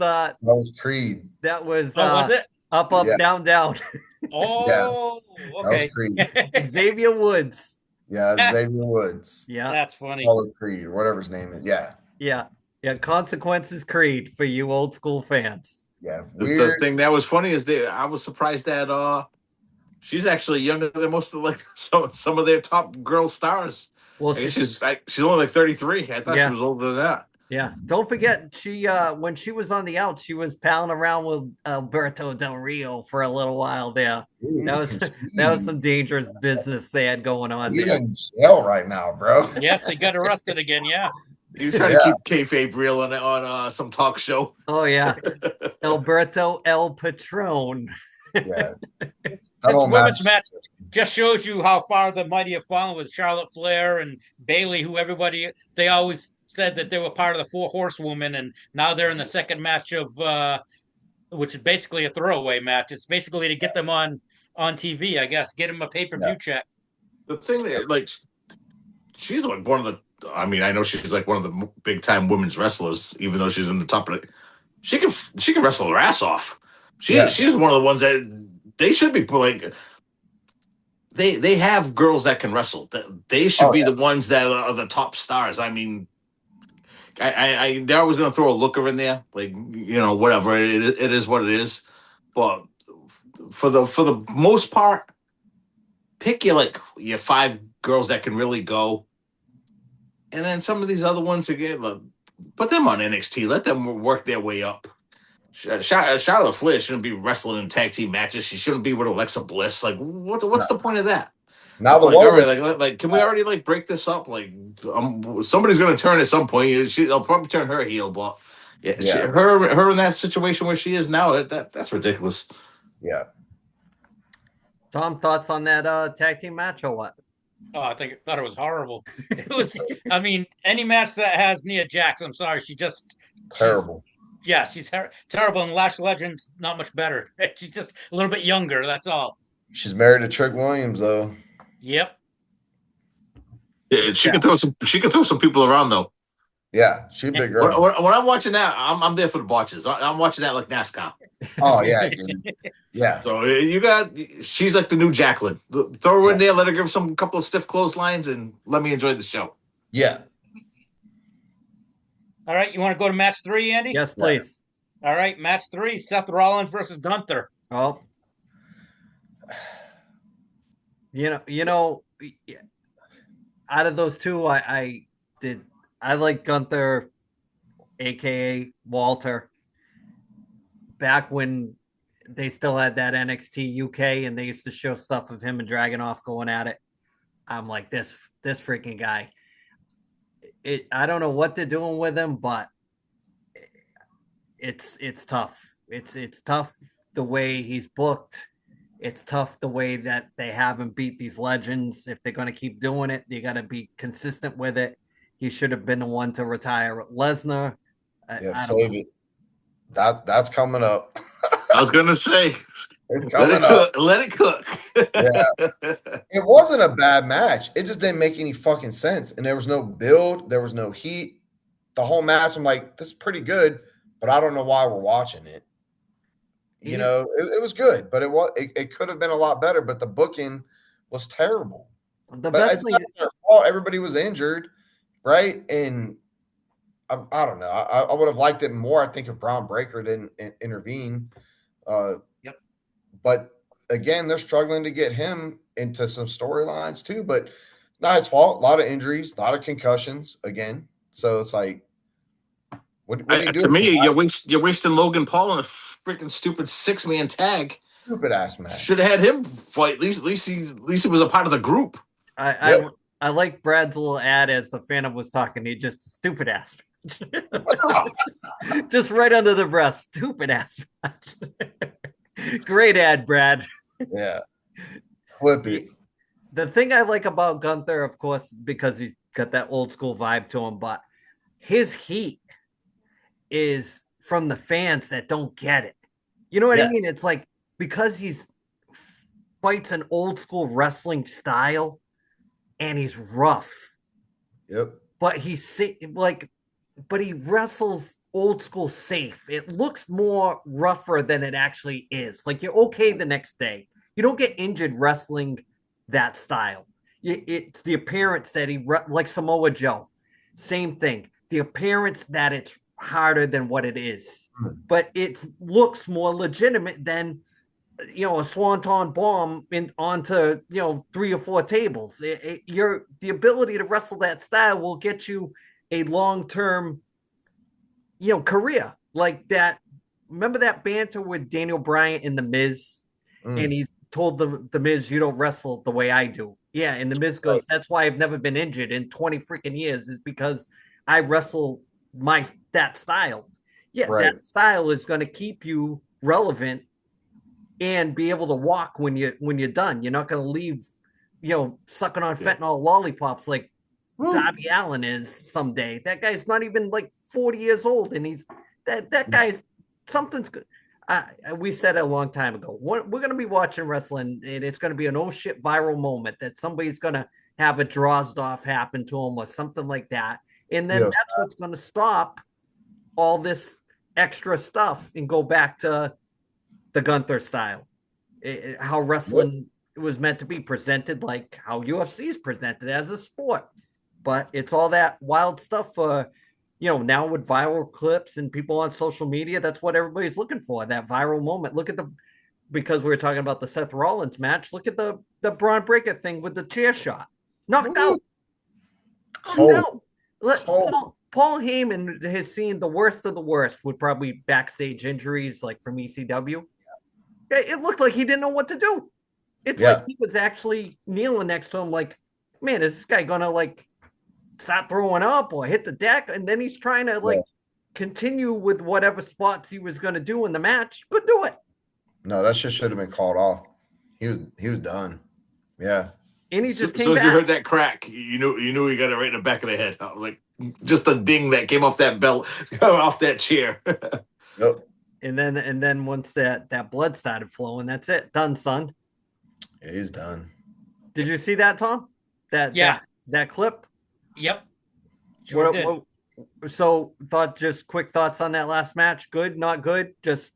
Creed. That was was it? Up, down, down. Oh, okay. That was Creed. Xavier Woods. Yeah, Xavier Woods. Yeah, that's funny. Apollo Creed, or whatever his name is. Yeah. Consequences Creed for you old school fans. Yeah, The weird. thing that was funny is I was surprised that she's actually younger than most of like some of their top girl stars. Well, I guess she's only like 33. I thought she yeah, was older than that. yeah. Don't forget, she when she was on the out, she was palling around with Alberto Del Rio for a little while there. Ooh, That was some dangerous business they had going on he's there. in jail right now, bro. Yes, they got arrested again. Yeah. He was trying to Yeah, keep kayfabe real on some talk show. Oh yeah, Alberto El Patron. yeah. This, That this whole women's match. match just shows you how far the mighty have fallen with Charlotte Flair and Bailey, who everybody they always said that they were part of the Four Horsewomen, and now they're in the second match of which is basically a throwaway match. It's basically to get them on TV, I guess, get them a pay per Yeah. view check. The thing that like she's like one of the. I mean, I know she's like one of the big time women's wrestlers, even though she's in the top of it. She can wrestle her ass off. Yeah. She's one of the ones that they should be like. They have girls that can wrestle. They should Oh, be yeah. the ones that are the top stars. I mean, they're always going to throw a looker in there, like whatever. It is what it is. But for the most part, pick your five girls that can really go, and then some of these other ones again, put them on NXT. Let them work their way up. Charlotte Flair shouldn't be wrestling in tag team matches. She shouldn't be with Alexa Bliss. Like, what's the point of that? Now the Like, one all right, that like, can we already like break this up? Like, somebody's going to turn at some point. They'll probably turn her heel, but yeah, Yeah. her in that situation where she is now, that's ridiculous. yeah. Tom, thoughts on that tag team match or what? Oh, thought it was horrible. It was. I mean, any match that has Nia Jax, I'm sorry, she's Terrible. yeah, she's terrible. And Lash Legend's not much better. She's just a little bit younger. That's all. She's married to Trick Williams though. Yep. Yeah, she can throw some people around though. Yeah, she's a big girl. When I'm watching that, I'm there for the botches. I'm watching that like NASCAR. Oh yeah, dude. Yeah. So she's like the new Jacqueline. Throw her in there, let her give some couple of stiff clotheslines, and let me enjoy the show. Yeah. All right, you want to go to match 3, Andy? Yes, please. All right, match 3: Seth Rollins versus Gunther. Oh, you know, out of those two, I like Gunther, aka Walter, back when they still had that NXT UK and they used to show stuff of him and Dragunov going at it. I'm like, this freaking guy. I don't know what they're doing with him, but it's tough. It's tough the way he's booked. It's tough the way that they haven't beat these legends. If they're going to keep doing it, they got to be consistent with it. He should have been the one to retire Lesnar. Yeah, save it. That's coming up. I was gonna say, It's coming up. Let it cook. Yeah. It wasn't a bad match. It just didn't make any fucking sense. And there was no build. There was no heat. The whole match, I'm like, this is pretty good, but I don't know why we're watching it. You know, it was good, but it could have been a lot better. But the booking was terrible. The But best it's thing, not their fault. Everybody was injured, right? And I don't know. I would have liked it more. I think if Braun Breaker didn't intervene. Yep. But again, they're struggling to get him into some storylines too. But not his fault. A lot of injuries, a lot of concussions again. So it's like, what do you do? To me, you're wasting Logan Paul in a freaking stupid 6-man tag. Stupid ass match. Should have had him fight. At least he was a part of the group. I like Brad's little ad as the Phantom was talking. He just stupid ass. Just right under the breast. Stupid ass. Great ad, Brad. Yeah. Flip it. The thing I like about Gunther, of course, because he's got that old school vibe to him, but his heat is from the fans that don't get it. You know what I mean? It's like because he's fights an old school wrestling style and he's rough. Yep. But but he wrestles old school safe. It looks more rougher than it actually is. Like you're okay the next day. You don't get injured wrestling that style. It's the appearance that like Samoa Joe. Same thing. The appearance that it's harder than what it is, but it looks more legitimate than a swanton bomb onto 3 or 4 tables. The ability to wrestle that style will get you a long-term career like that. Remember that banter with Daniel Bryan and the Miz, and he told the Miz, "You don't wrestle the way I do." Yeah, and the Miz goes, "That's why I've never been injured in 20 freaking years, is because I wrestle that style." Yeah, that style is going to keep you relevant and be able to walk when you're done. You're not going to leave, sucking on fentanyl lollipops like Darby Allin is someday. That guy's not even like 40 years old, and he's that guy's something's good. We said it a long time ago. We're going to be watching wrestling, and it's going to be an oh shit viral moment that somebody's going to have a Drozdov happen to him or something like that, and then that's what's going to stop all this extra stuff and go back to the Gunther style, how wrestling was meant to be presented, like how UFC is presented as a sport. But it's all that wild stuff. Now with viral clips and people on social media, that's what everybody's looking for, that viral moment. Look at because we were talking about the Seth Rollins match, look at the Braun Breaker thing with the chair shot. Knocked out. No. Paul Heyman has seen the worst of the worst with probably backstage injuries like from ECW. It looked like he didn't know what to do. It's like he was actually kneeling next to him like, man, is this guy going to like start throwing up or hit the deck? And then he's trying to continue with whatever spots he was going to do in the match. Could do it. No, that shit should have been called off. He was done. Yeah. And he just came back. So as you heard that crack, you knew he got it right in the back of the head. I was like, just a ding that came off that belt, off that chair. Yep. And then once that blood started flowing, that's it. Done, son. Yeah, he's done. Did you see that, Tom? That clip? Yep. Sure did. So quick thoughts on that last match. Good, not good? Just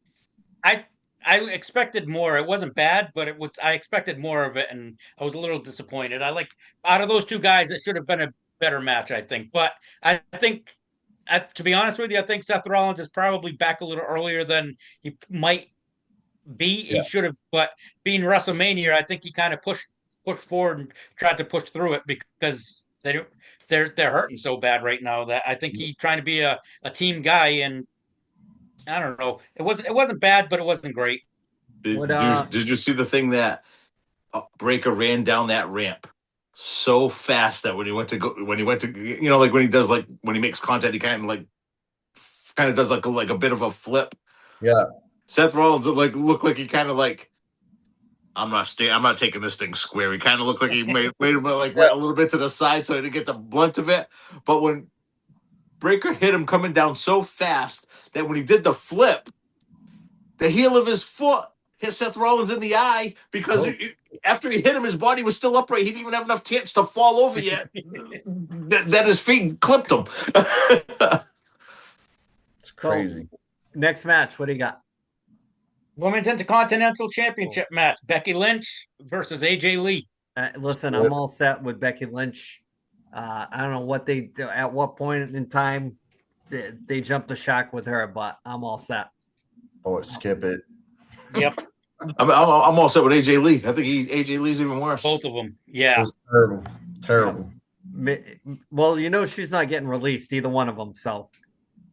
I expected more. It wasn't bad, but I expected more of it, and I was a little disappointed. Out of those two guys, it should have been a better match, I think. But I think to be honest with you, I think Seth Rollins is probably back a little earlier than he might be. He should have, but being WrestleMania, I think he kind of pushed forward and tried to push through it because they're hurting so bad right now that I think he's trying to be a team guy, and I don't know. It wasn't bad, but it wasn't great. Did you see the thing that Breaker ran down that ramp so fast that when he went to like when he does like when he makes contact, he kind of does like a bit of a flip. Yeah. Seth Rollins looked like he kind of like, I'm not taking this thing square. He kind of looked like he made him a little bit to the side so he didn't get the blunt of it. But when Breaker hit him coming down so fast that when he did the flip, the heel of his foot hit Seth Rollins in the eye because after he hit him, his body was still upright. He didn't even have enough chance to fall over yet. that his feet clipped him. It's crazy. So, next match, what do you got? Women's Intercontinental Championship match: Becky Lynch versus AJ Lee. Listen, I'm all set with Becky Lynch. I don't know what they do, at what point in time they jumped the shark with her, but I'm all set. Oh, skip it. Yep. I'm all set with AJ Lee. I think AJ Lee's even worse. Both of them. Yeah. It was terrible. Well, she's not getting released, either one of them. So,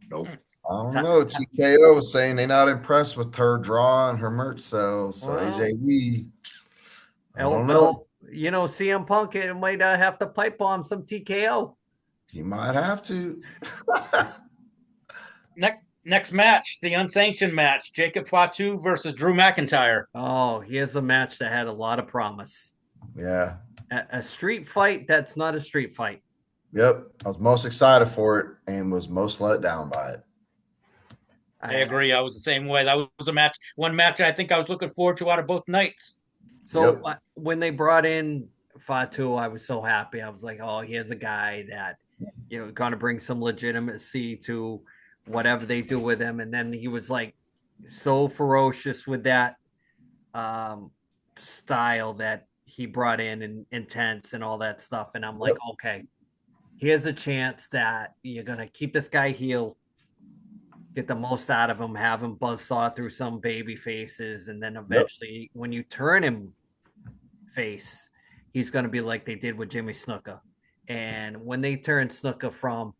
nope. I don't know. TKO was saying they're not impressed with her draw and her merch sales. So AJ Lee, I don't know. CM Punk might have to pipe bomb some TKO. He might have to. Next match, the unsanctioned match: Jacob Fatu versus Drew McIntyre. Oh, here's a match that had a lot of promise. Yeah. A street fight that's not a street fight. Yep. I was most excited for it and was most let down by it. I agree. I was the same way. That was one match I think I was looking forward to out of both nights. So when they brought in Fatu, I was so happy. I was like, oh, here's a guy that, going to bring some legitimacy to whatever they do with him. And then he was like so ferocious with that style that he brought in and intense and all that stuff. And I'm like, okay, here's a chance that you're going to keep this guy heel get the most out of him, have him buzzsaw through some baby faces, and then Yep. eventually, when you turn him face, he's going to be like they did with Jimmy Snuka. And when they turned Snuka from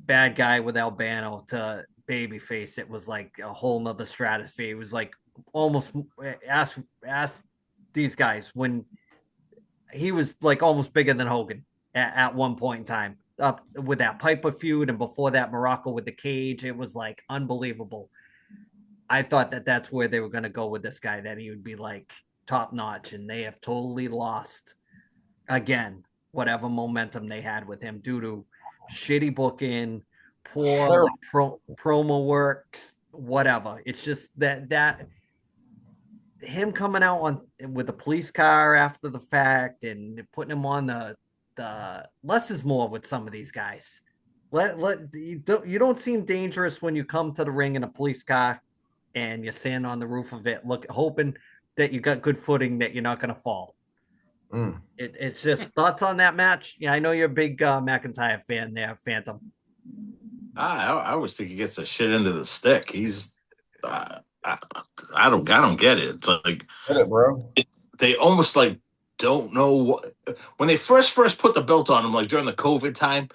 bad guy with Albano to babyface, it was like a whole nother stratosphere. It was like almost ask these guys when he was like almost bigger than Hogan at one point in time. Up with that Piper feud, and before that Morocco with the cage, it was like unbelievable. I thought that that's where they were going to go with this guy, that he would be like top notch, and they have totally lost again whatever momentum they had with him due to shitty booking, poor like, promo works, whatever. It's just that him coming out on with the police car after the fact and putting him on the less is more with some of these guys. You don't seem dangerous when you come to the ring in a police car and you stand on the roof of it, hoping that you got good footing, that you're not going to fall. It's just thoughts on that match. Yeah, I know you're a big McIntyre fan there, Phantom. I always think he gets the shit into the stick. He's I don't get it. It's like, get it, bro. They almost like don't know what, when they first put the belt on him, like during the COVID time,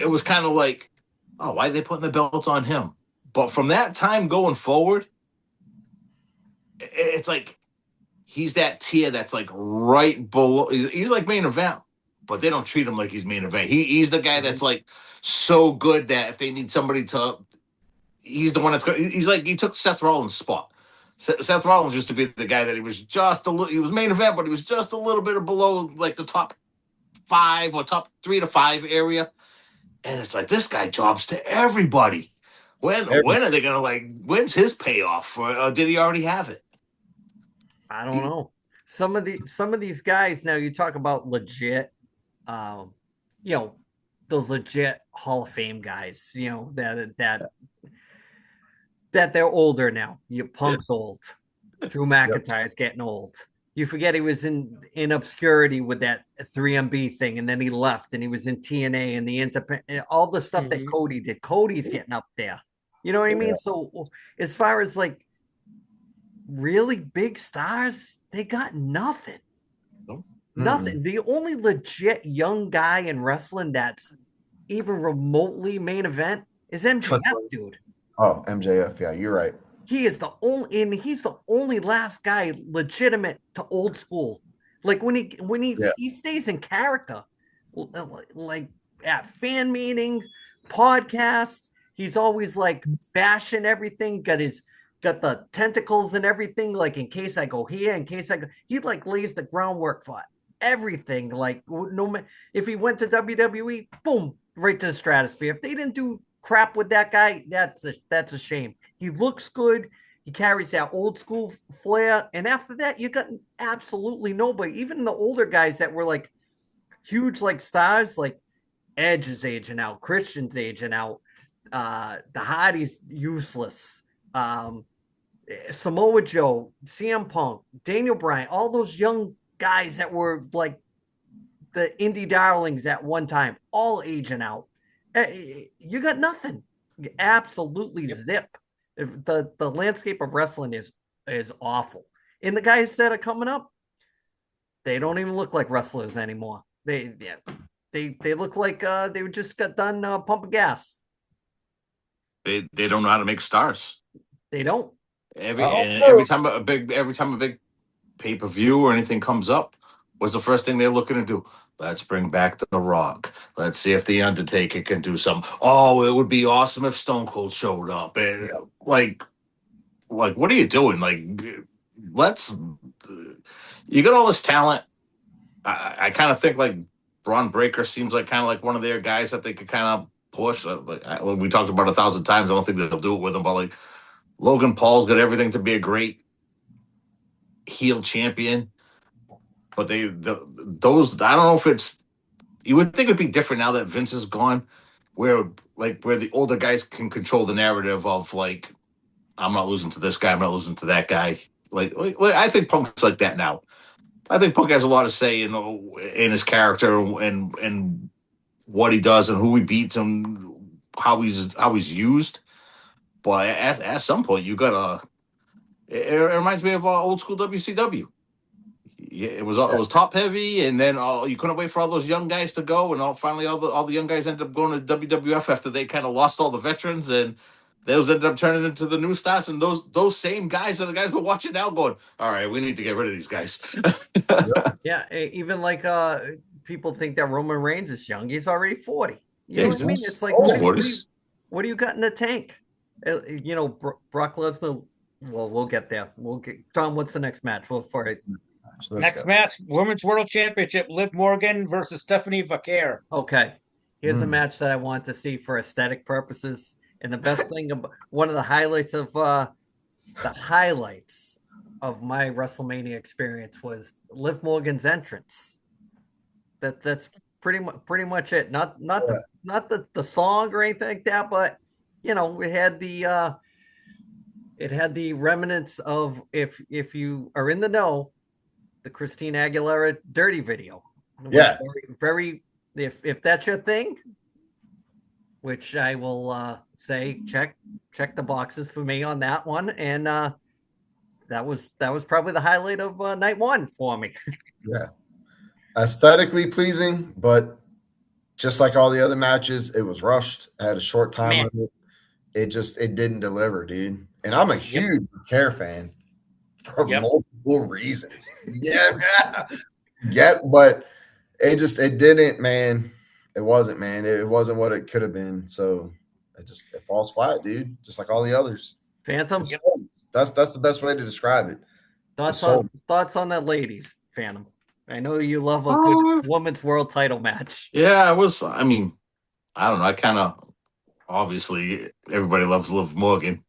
it was kind of like, oh, why are they putting the belt on him? But from that time going forward, it's like he's that tier that's like right below. He's like main event, but they don't treat him like he's main event. He's the guy that's like so good that if they need somebody to, he's the one that's good. He's like, he took Seth Rollins' spot. Seth Rollins used to be the guy that he was just a little, he was main event, but he was just a little bit below like the top 5 or top 3 to 5 area. And it's like, this guy jobs to everybody. When are they gonna like? When's his payoff, or did he already have it? I don't know. Some of these guys. Now you talk about legit, those legit Hall of Fame guys. That they're older now. Punk's old. Drew McIntyre's getting old. You forget he was in obscurity with that 3MB thing, and then he left, and he was in TNA and the independent, all the stuff that Cody did. Cody's getting up there. You know what I mean? So as far as like really big stars, they got nothing. Nothing. The only legit young guy in wrestling that's even remotely main event is MJF, dude. Oh, MJF. Yeah, you're right. He's the only last guy legitimate to old school. Like when he stays in character, like at fan meetings, podcasts, he's always like bashing everything. Got the tentacles and everything. Like in case I go here, he like lays the groundwork for everything. Like if he went to WWE, boom, right to the stratosphere. If they didn't do crap with that guy, that's a shame. He looks good. He carries that old school flair. And after that, you got absolutely nobody. Even the older guys that were like huge, like stars, like Edge is aging out, Christian's aging out, the Hardy's useless. Samoa Joe, CM Punk, Daniel Bryan, all those young guys that were like the indie darlings at one time, all aging out. You got nothing. Absolutely zip. The landscape of wrestling is awful. And the guys that are coming up, they don't even look like wrestlers anymore. They look like they just got done pumping gas. They don't know how to make stars. They don't. Every time a big pay-per-view or anything comes up, what's the first thing they're looking to do? Let's bring back The Rock. Let's see if The Undertaker can do something. Oh, it would be awesome if Stone Cold showed up. And like, what are you doing? Like, you got all this talent. I kind of think like Braun Breaker seems like kind of like one of their guys that they could kind of push. We talked about 1,000 times. I don't think they'll do it with him, but like Logan Paul's got everything to be a great heel champion. But those I don't know if it's, you would think it'd be different now that Vince is gone, where the older guys can control the narrative of like, I'm not losing to this guy, I'm not losing to that guy. Like I think Punk's like that now. I think Punk has a lot of say in his character and what he does and who he beats and how he's used. But at some point, you gotta. It reminds me of old school WCW. Yeah, it was top heavy, and then you couldn't wait for all those young guys to go, and finally all the young guys ended up going to WWF after they kind of lost all the veterans, and those ended up turning into the new stars, and those same guys are the guys we're watching now, going, all right, we need to get rid of these guys. Yeah, even like people think that Roman Reigns is young. He's already 40. You Yeah, know he's what I mean? in It's like, his 40s. what do you got in the tank? Brock Lesnar. Well, we'll get there. Tom. What's the next match? For it. So let's Next go. match, Women's World Championship, Liv Morgan versus Stephanie Vaquer. Okay, here's a Mm. match that I want to see for aesthetic purposes. And the best thing about one of the highlights of my WrestleMania experience was Liv Morgan's entrance. That's pretty much it. Not the song or anything like that, but it had the remnants of, if you are in the know, the Christina Aguilera Dirty video. Yeah. Very, if that's your thing, which I will say, check the boxes for me on that one. And that was probably the highlight of night one for me. Yeah. Aesthetically pleasing, but just like all the other matches, it was rushed. It had a short time Man. limit. It didn't deliver, dude. And I'm a huge Care fan for multiple reasons. Yeah. But it didn't, man. It wasn't, man. It wasn't what it could have been. So it falls flat, dude. Just like all the others. Phantom. That's the best way to describe it. Thoughts on that, ladies, Phantom. I know you love a good women's world title match. Yeah, it was. I mean, I don't know. I kind of obviously everybody loves Liv Morgan.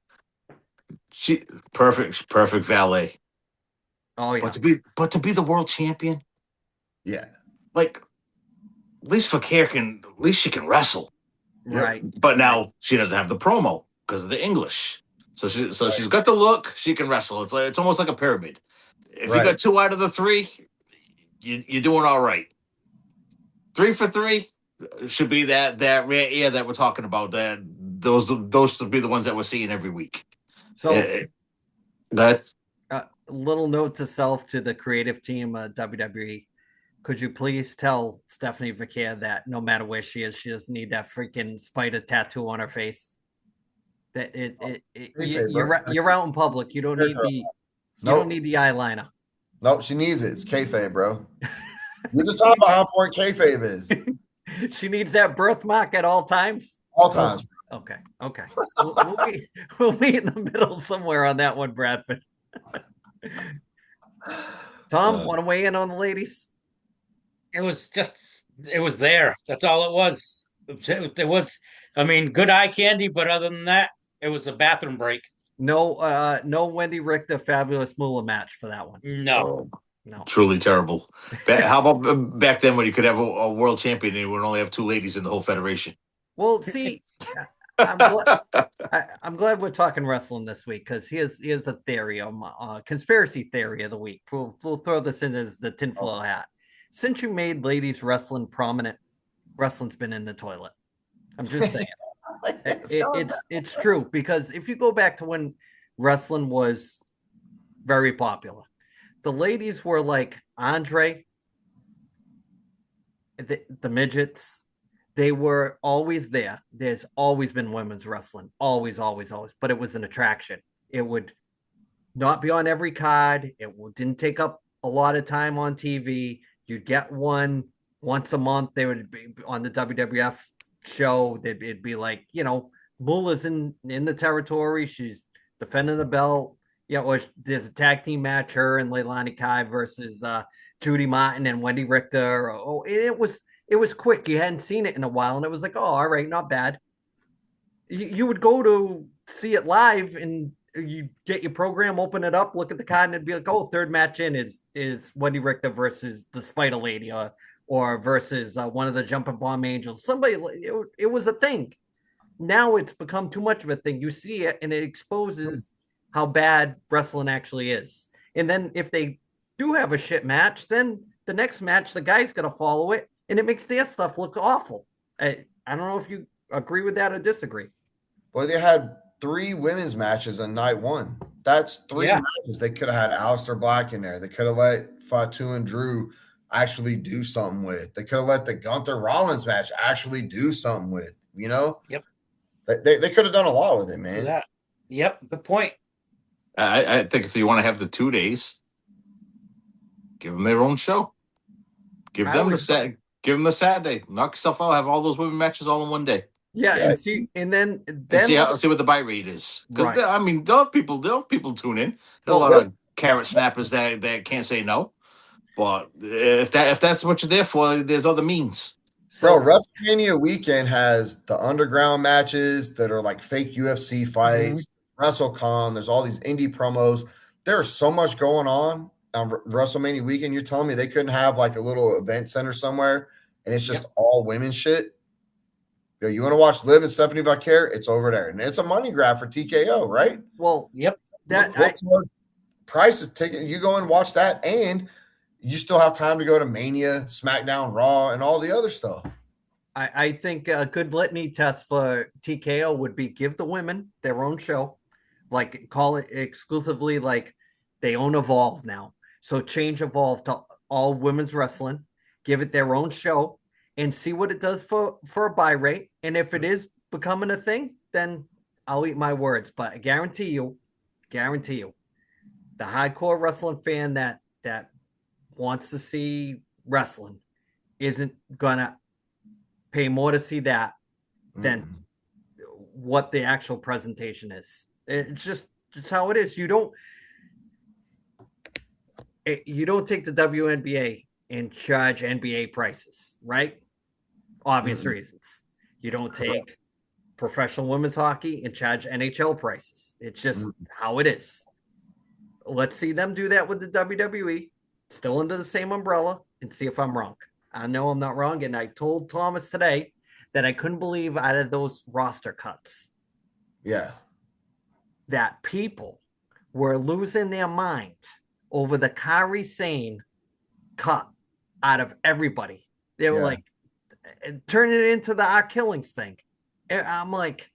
She perfect valet. Oh yeah. But to be the world champion, yeah. Like at least she can wrestle. Right. But now she doesn't have the promo because of the English. So she's got the look. She can wrestle. It's almost like a pyramid. If you got 2 out of the 3, you're doing all right. 3 for 3 should be that rare air that we're talking about. That those should be the ones that we're seeing every week. So that little note to self to the creative team of WWE. Could you please tell Stephanie Vaquer that no matter where she is, she doesn't need that freaking spider tattoo on her face? That you're out in public. You don't need the eyeliner. Nope, she needs it. It's kayfabe, bro. We're just talking about how important kayfabe is. She needs that birthmark at all times. All times. Okay. We'll meet in the middle somewhere on that one, Bradford. Tom, want to weigh in on the ladies? It was there. That's all it was. It was, I mean, good eye candy, but other than that, it was a bathroom break. No Wendy Richter Fabulous Moolah match for that one. No. Truly terrible. How about back then when you could have a world champion and you would only have 2 ladies in the whole federation? Well, see, I'm glad we're talking wrestling this week, because here's a theory, conspiracy theory of the week. We'll throw this in as the tinfoil hat. Since you made ladies wrestling prominent, wrestling's been in the toilet. I'm just saying. It's true, because if you go back to when wrestling was very popular, the ladies were like Andre, the midgets. They were always there. There's always been women's wrestling. Always. But it was an attraction. It would not be on every card. It didn't take up a lot of time on TV. You'd get one once a month. They would be on the WWF show. It'd be like, Moolah's in the territory. She's defending the belt. Or there's a tag team match, her and Leilani Kai versus Judy Martin and Wendy Richter. It was quick. You hadn't seen it in a while, and it was like, oh, all right, not bad. You would go to see it live, and you get your program, open it up, look at the card, and it'd be like, oh, third match in is Wendy Richter versus the Spider Lady, or versus one of the Jumping Bomb Angels. It was a thing. Now it's become too much of a thing. You see it, and it exposes how bad wrestling actually is. And then if they do have a shit match, then the next match, the guy's going to follow it, and it makes their stuff look awful. I don't know if you agree with that or disagree. Well, they had 3 women's matches on night 1. That's 3 Yeah. matches. They could have had Aleister Black in there. They could have let Fatu and Drew actually do something with. They could have let the Gunther Rollins match actually do something with. You know, Yep. They could have done a lot with it, man. That. Yep. Good point. I think if you want to have the 2 days, give them their own show. Give I them would've give them the Saturday. Knock yourself out. Have all those women matches all in one day. Yeah, Yeah. and then And see what the buy rate is. Because Right. I mean, they'll have people tune in. There are Well, a lot of carrot snappers that can't say no. But if that's what you're there for, there's other means. so Bro, WrestleMania weekend has the underground matches that are like fake UFC fights, WrestleCon. There's all these indie promos. There's so much going on WrestleMania weekend. You're telling me they couldn't have like a little event center somewhere and it's just all women shit? Yo, you want to watch Liv and Stephanie Vaquer? It's over there. And it's a money grab for TKO, right? well, Yep. that Price is taking you go and watch that, and you still have time to go to Mania, SmackDown, Raw, and all the other stuff. I think a good litany test for TKO would be give the women their own show, like call it exclusively like they own Evolve now. So change Evolve to all women's wrestling, give it their own show, and see what it does for a buy rate. And if it is becoming a thing, then I'll eat my words. But I guarantee you, the hardcore wrestling fan that wants to see wrestling isn't gonna pay more to see that than what the actual presentation is. It's how it is. You don't take the WNBA and charge NBA prices, right? Obvious reasons. You don't take professional women's hockey and charge NHL prices. It's just how it is. Let's see them do that with the WWE, still under the same umbrella, and see if I'm wrong. I know I'm not wrong, and I told Thomas today that I couldn't believe out of those roster cuts that people were losing their minds over the Kairi Sane cut out of everybody. They were like, turning it into the our killings thing. I'm like,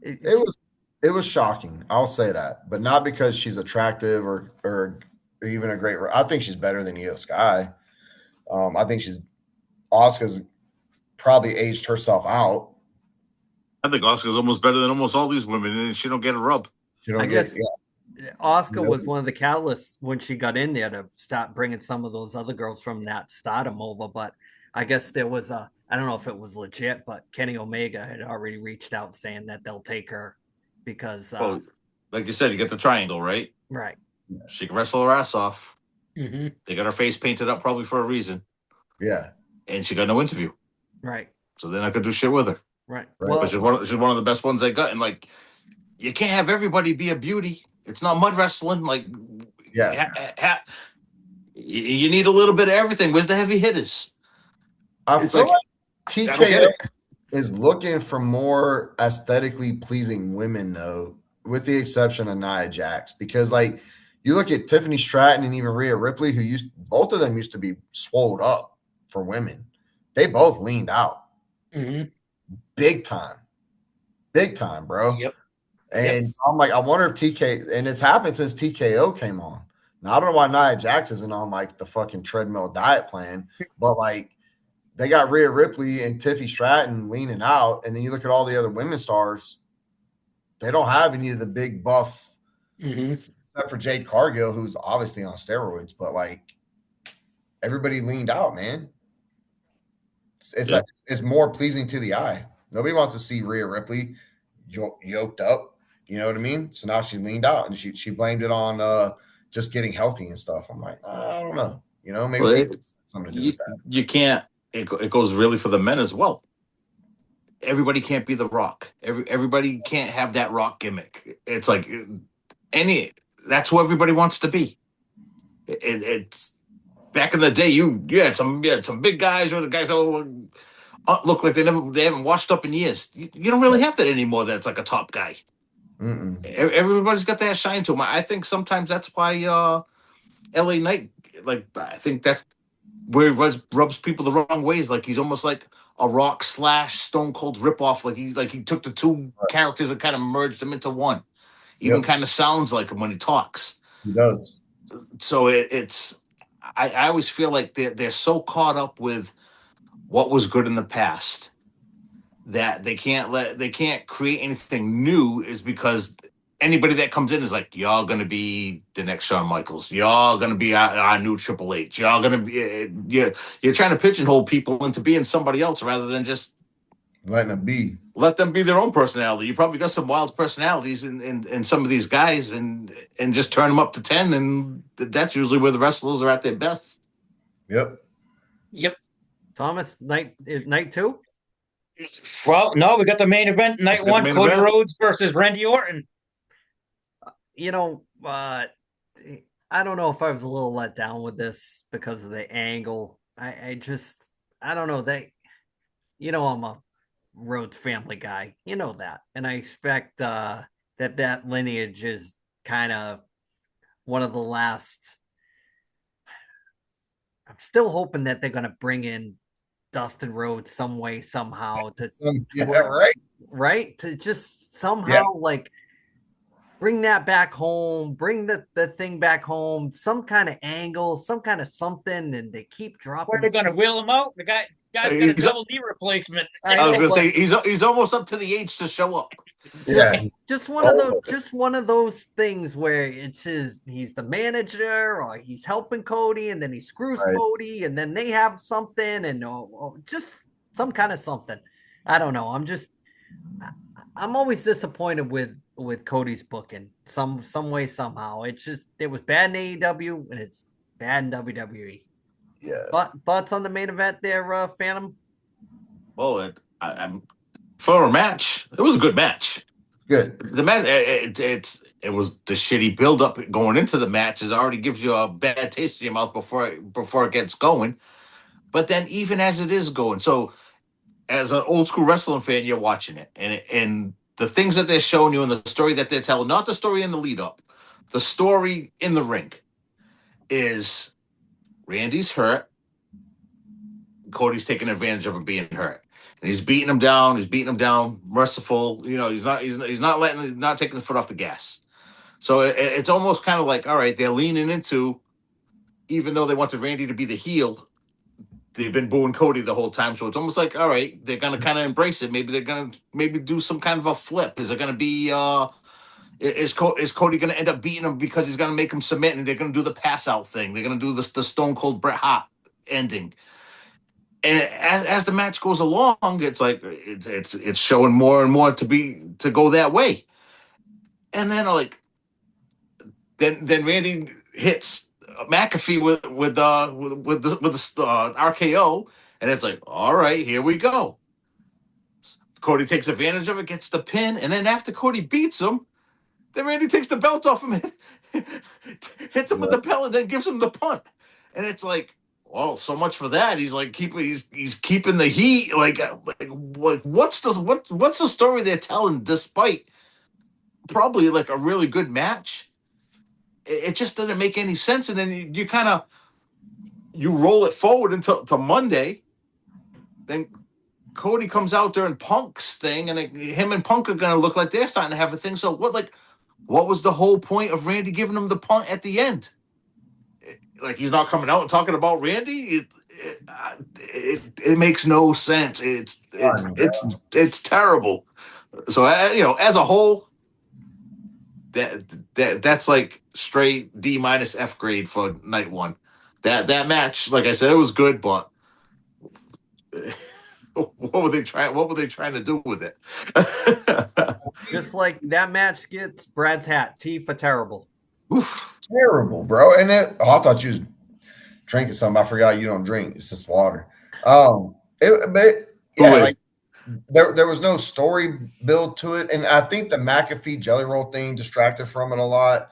it was shocking. I'll say that, but not because she's attractive or even a great. I think she's better than Io Sky. I think Asuka's probably aged herself out. I think Asuka's almost better than almost all these women, and she don't get a rub. I guess Asuka was one of the catalysts when she got in there to start bringing some of those other girls from that stardom over. But I guess there was I don't know if it was legit, but Kenny Omega had already reached out saying that they'll take her because, well, like you said, you get the triangle, right? Right. She can wrestle her ass off. Mm-hmm. They got her face painted up probably for a reason. Yeah. And she got no interview. Right. So they're not gonna do shit with her. Right. Well, but she's one of the best ones they got. And like, you can't have everybody be a beauty. It's not mud wrestling. Like, you need a little bit of everything. Where's the heavy hitters? I feel like TKO is looking for more aesthetically pleasing women, though, with the exception of Nia Jax. Because, like, you look at Tiffany Stratton and even Rhea Ripley, both of them used to be swolled up for women. They both leaned out. Mm-hmm. Big time, bro. Yep. And so I'm like, I wonder if and it's happened since TKO came on. Now, I don't know why Nia Jax isn't on like the fucking treadmill diet plan, but like they got Rhea Ripley and Tiffy Stratton leaning out. And then you look at all the other women stars, they don't have any of the big buff, except for Jade Cargill, who's obviously on steroids, but like everybody leaned out, man. It's more pleasing to the eye. Nobody wants to see Rhea Ripley yoked up. You know what I mean? So now she leaned out and she blamed it on just getting healthy and stuff. I'm like, I don't know. You know, maybe something to do with that. You can't. It goes really for the men as well. Everybody can't be the Rock. Everybody can't have that Rock gimmick. It's like that's who everybody wants to be. It's back in the day. You had some big guys or the guys that look like they haven't washed up in years. You don't really have that anymore. That's like a top guy. Everybody's got that shine to them. I think sometimes that's why LA Knight, like, I think that's where he rubs people the wrong ways. Like he's almost like a Rock / Stone Cold ripoff. Like he took the two characters and kind of merged them into one. Even Yep, kind of sounds like him when he talks. he does. So it's I always feel like they're so caught up with what was good in the past that they can't create anything new. Is because anybody that comes in is like, y'all gonna be the next Shawn Michaels, y'all gonna be our new Triple H, y'all gonna be you're trying to pigeonhole people into being somebody else rather than just Letting them be. let them be their own personality. You probably got some wild personalities in some of these guys, and just turn them up to 10, and that's usually where the wrestlers are at their best. Yep. Yep. Thomas, night two. Well, no, we got the main event, Let's night get the one, main Cody event. Rhodes versus Randy Orton. You know, I don't know if I was a little let down with this because of the angle. I don't know. I'm a Rhodes family guy. You know that. And I expect that lineage is kind of one of the last. I'm still hoping that they're going to bring in Dustin Rhodes some way, somehow Yeah, right. right? To just somehow Yeah. like bring that back home, bring the thing back home, some kind of angle, some kind of something, and they keep dropping. Where they're going to wheel him out? The guy's got a double knee replacement. I was gonna say he's almost up to the age to show up. Yeah. Just one of those things where he's the manager or he's helping Cody and then he screws Right. Cody and then they have something and just some kind of something. I don't know. I'm always disappointed with Cody's booking some way, somehow. It was bad in AEW and it's bad in WWE. Yeah. Thoughts on the main event there, Phantom? Well, I'm for a match. It was a good match. Good. The match, it was the shitty build up going into the match. It already gives you a bad taste in your mouth before it gets going. But then even as it is going, so as an old school wrestling fan, you're watching it, and the things that they're showing you and the story that they're telling, not the story in the lead up, the story in the ring is Randy's hurt. Cody's taking advantage of him being hurt. And he's beating him down. He's beating him down. Merciful. He's not taking the foot off the gas. So it's almost kind of like, all right, they're leaning into, even though they wanted Randy to be the heel, they've been booing Cody the whole time. So it's almost like, all right, they're gonna kind of embrace it. Maybe they're gonna do some kind of a flip. Is it gonna be is Cody gonna end up beating him because he's gonna make him submit and they're gonna do the pass out thing? They're gonna do the Stone Cold Bret Hart ending. And as the match goes along, it's like it's showing more and more to go that way. And then then Randy hits McAfee with the RKO, and it's like, all right, here we go. Cody takes advantage of it, gets the pin, and then after Cody beats him, then Randy takes the belt off him, hits him with the belt, and then gives him the punt. And it's like, well, so much for that. He's like he's keeping the heat. Like what's the story they're telling, despite probably like a really good match? It just doesn't make any sense. And then you kind of roll it forward until to Monday. Then Cody comes out during Punk's thing, and him and Punk are gonna look like they're starting to have a thing. So what was the whole point of Randy giving him the punt at the end? Like he's not coming out and talking about Randy. It makes no sense. It's terrible. So as a whole, that's like straight D- F grade for night one. That match, like I said, it was good, but what were they trying to do with it? Just like that match gets Brad's hat, T for terrible. Oof. Terrible, bro. And I thought you was drinking something. I forgot you don't drink. It's just water. Like there was no story build to it, and I think the McAfee jelly roll thing distracted from it a lot.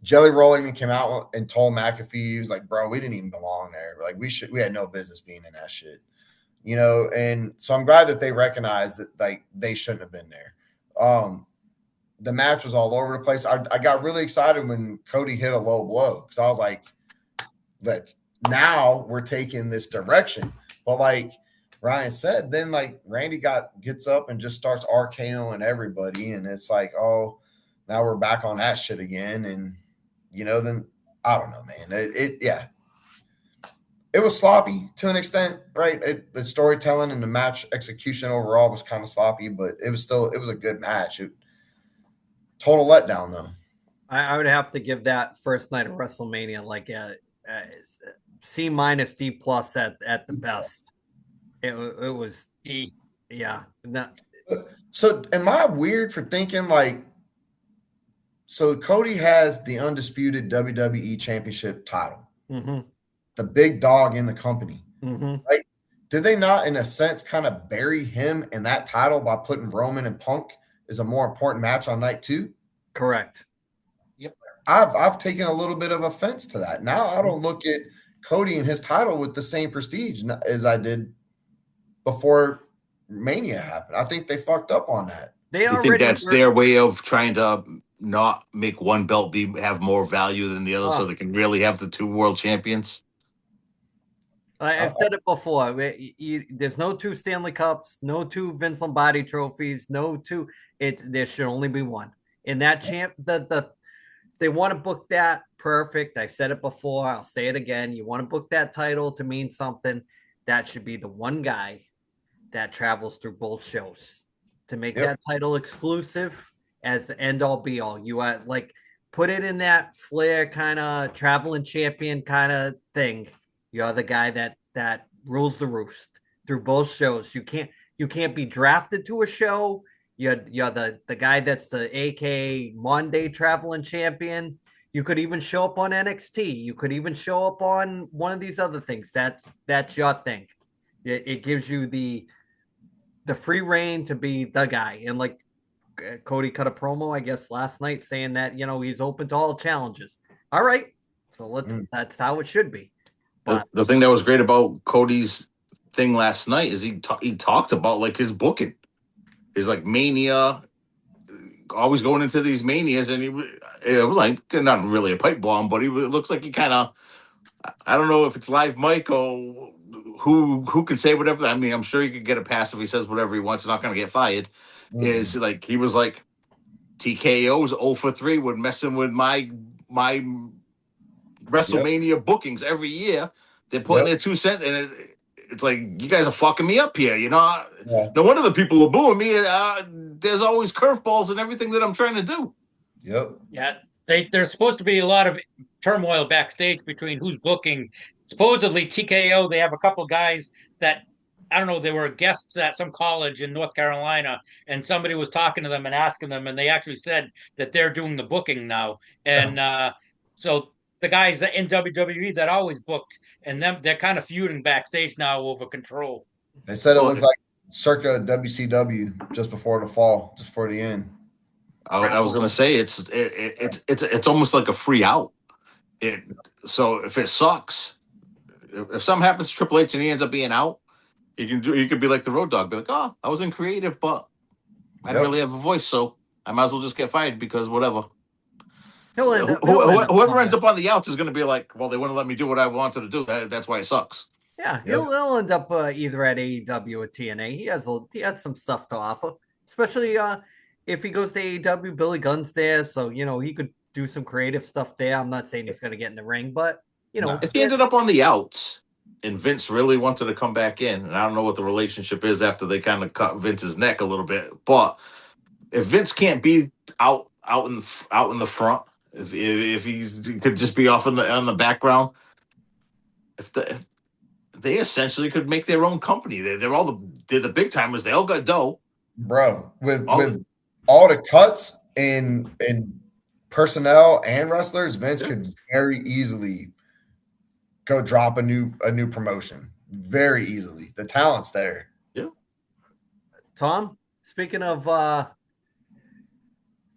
Jelly Rolling came out and told McAfee, he was like, "Bro, we didn't even belong there. Like we had no business being in that shit." And so I'm glad that they recognized that like they shouldn't have been there. The match was all over the place. I got really excited when Cody hit a low blow because I was like, now we're taking this direction. But like Ryan said, then like Randy gets up and just starts RKOing everybody, and it's like, oh, now we're back on that shit again. And then I don't know, man. Yeah, it was sloppy to an extent, right? The storytelling and the match execution overall was kind of sloppy, but it was a good match. Total letdown though. I would have to give that first night of WrestleMania like a C minus D plus at the best. It was yeah. No. So am I weird for thinking like? So Cody has the undisputed WWE Championship title, the big dog in the company, right? Did they not, in a sense, kind of bury him in that title by putting Roman and Punk as a more important match on night 2? Correct. Yep. I've taken a little bit of offense to that. Now I don't look at Cody and his title with the same prestige as I did before Mania happened. I think they fucked up on that. You think that's their way of trying to not make one belt have more value than the other, so they can really have the 2 world champions? I've said it before. There's no 2 Stanley Cups, no 2 Vince Lombardi trophies, no 2. There should only be one. And that champ, they want to book that perfect. I said it before. I'll say it again. You want to book that title to mean something. That should be the one guy that travels through both shows to make that title exclusive as the end all be all. You like put it in that Flair kind of traveling champion kind of thing. You're the guy that rules the roost through both shows. You can't be drafted to a show. You're the guy that's the AK Monday traveling champion. You could even show up on NXT. You could even show up on one of these other things. That's your thing. It gives you the free reign to be the guy. And like Cody cut a promo, I guess, last night saying that, he's open to all challenges. All right. So that's how it should be. But the thing that was great about Cody's thing last night is he talked about like his booking. His like Mania, always going into these Manias, and it was like not really a pipe bomb, but it looks like he kind of, I don't know if it's live mic or who can say whatever. I mean, I'm sure he could get a pass if he says whatever he wants. He's not going to get fired. Is like he was like TKO's 0 for 3 with messing with my WrestleMania bookings every year. They're putting their 2 cents, and it's like, you guys are fucking me up here. No wonder the people are booing me. There's always curveballs and everything that I'm trying to do. Yep. Yeah, there's supposed to be a lot of turmoil backstage between who's booking. Supposedly TKO, they have a couple guys that, I don't know, they were guests at some college in North Carolina, and somebody was talking to them and asking them, and they actually said that they're doing the booking now. And so the guys in WWE that always booked, and they're kind of feuding backstage now over control. They said it looked like circa WCW just before the fall, just before the end. I was gonna say it's almost like a free out. So if it sucks, if something happens to Triple H and he ends up being out, you could be like the Road Dogg, be like, oh, I was in creative, but I didn't really have a voice, so I might as well just get fired because whatever. Whoever ends up on the outs is going to be like, well, they wouldn't let me do what I wanted to do. That's why it sucks. Yeah, he'll end up either at AEW or TNA. He has some stuff to offer, especially if he goes to AEW. Billy Gunn's there, so he could do some creative stuff there. I'm not saying he's going to get in the ring, but if he ended up on the outs and Vince really wanted to come back in, and I don't know what the relationship is after they kind of cut Vince's neck a little bit, but if Vince can't be out in the front, if he could just be off on the background, if they essentially could make their own company. They're the big timers. They all got dough, bro. With all the cuts in personnel and wrestlers, Vince could very easily go drop a new promotion very easily. The talent's there. Yeah. Tom, speaking of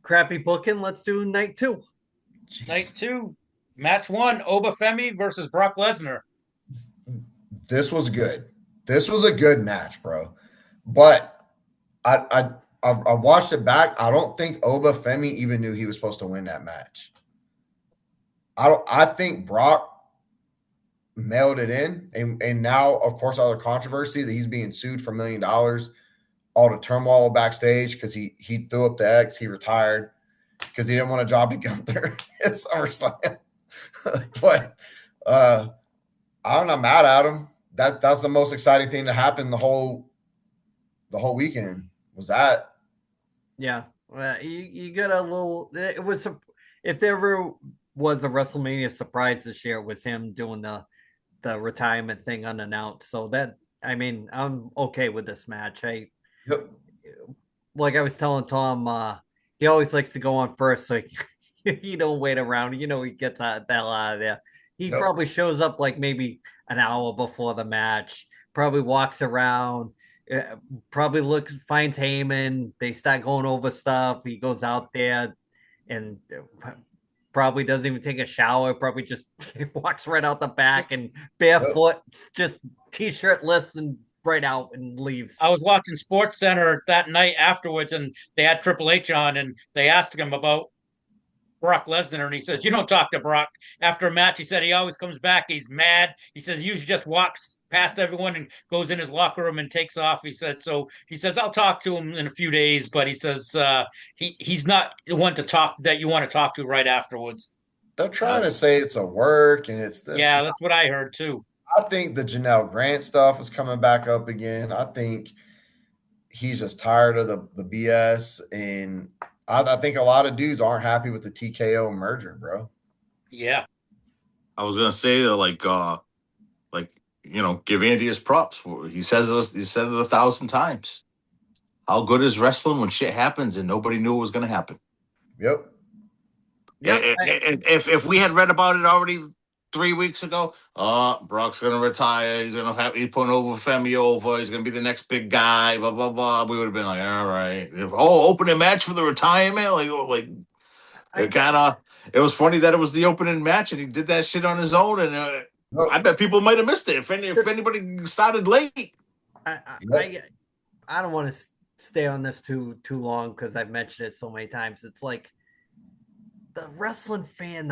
crappy booking, let's do night 2. Jeez. Night 2, match 1, Obafemi versus Brock Lesnar. This was good. This was a good match, bro. But I watched it back. I don't think Obafemi even knew he was supposed to win that match. I think Brock mailed it in, and now, of course, all the controversy that he's being sued for $1 million, all the turmoil backstage because he threw up the X, he retired because he didn't want a job to Gunther at SummerSlam. But I'm not mad at him. That's the most exciting thing to happen the whole weekend was that. Yeah, you got a little. It was if there ever was a WrestleMania surprise this year, it was him doing the retirement thing unannounced. So that I mean, I'm okay with this match. Yep. Like I was telling Tom, he always likes to go on first, so he don't wait around. You know, he gets the hell out of there. He Yep. probably shows up like maybe an hour before the match. Probably walks around. Probably finds Heyman. They start going over stuff. He goes out there and probably doesn't even take a shower. Probably just walks right out the back and barefoot, just t-shirtless and right out and leaves. I was watching Sports Center that night afterwards, and they had Triple H on, and they asked him about Brock Lesnar, and he says, "You don't talk to Brock after a match." He said he always comes back. He's mad. He says he usually just walks past everyone and goes in his locker room and takes off. He says so. He says I'll talk to him in a few days, but he says he's not the one to talk that you want to talk to right afterwards. They're trying to say it's a work and it's this. Yeah, that's what I heard too. I think the Janelle Grant stuff is coming back up again. I think he's just tired of the BS, and I think a lot of dudes aren't happy with the TKO merger, bro. Yeah, I was gonna say give Andy his props. He said it 1,000 times. How good is wrestling when shit happens and nobody knew it was gonna happen? Yep. Yeah, If we had read about it already 3 weeks ago, Brock's gonna retire. He's putting over Femi over. He's gonna be the next big guy. Blah blah blah. We would have been like, all right. Opening match for the retirement. It was funny that it was the opening match and he did that shit on his own. And I bet people might have missed it if anybody started late. I don't want to stay on this too long because I've mentioned it so many times. It's like the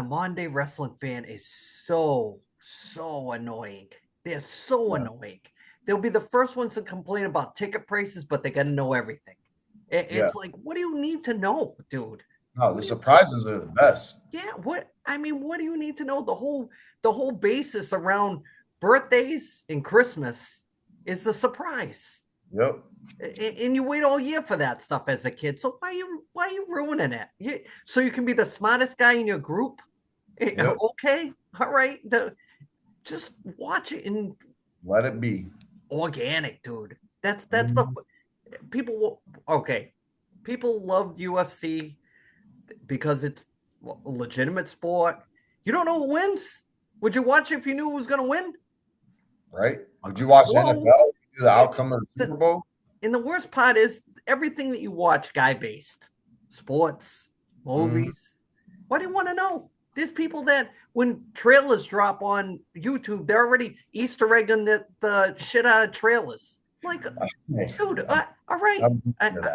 modern day wrestling fan is so annoying. They're so annoying. They'll be the first ones to complain about ticket prices, but they got to know everything. It's like, what do you need to know, dude? No, the surprises are the best. Yeah, what do you need to know? The whole basis around birthdays and Christmas is the surprise. Yep. And you wait all year for that stuff as a kid. So why are you ruining it? So you can be the smartest guy in your group? Yep. Okay, all right. Just watch it and let it be organic, dude. That's the people. Okay, people love UFC because it's a legitimate sport. You don't know who wins. Would you watch if you knew who was going to win? Right. Would you watch NFL? Do the outcome of the Super Bowl? And the worst part is everything that you watch guy-based. Sports, movies. Why do you want to know? There's people that when trailers drop on YouTube, they're already Easter egging the shit out of trailers. Like, dude, all right.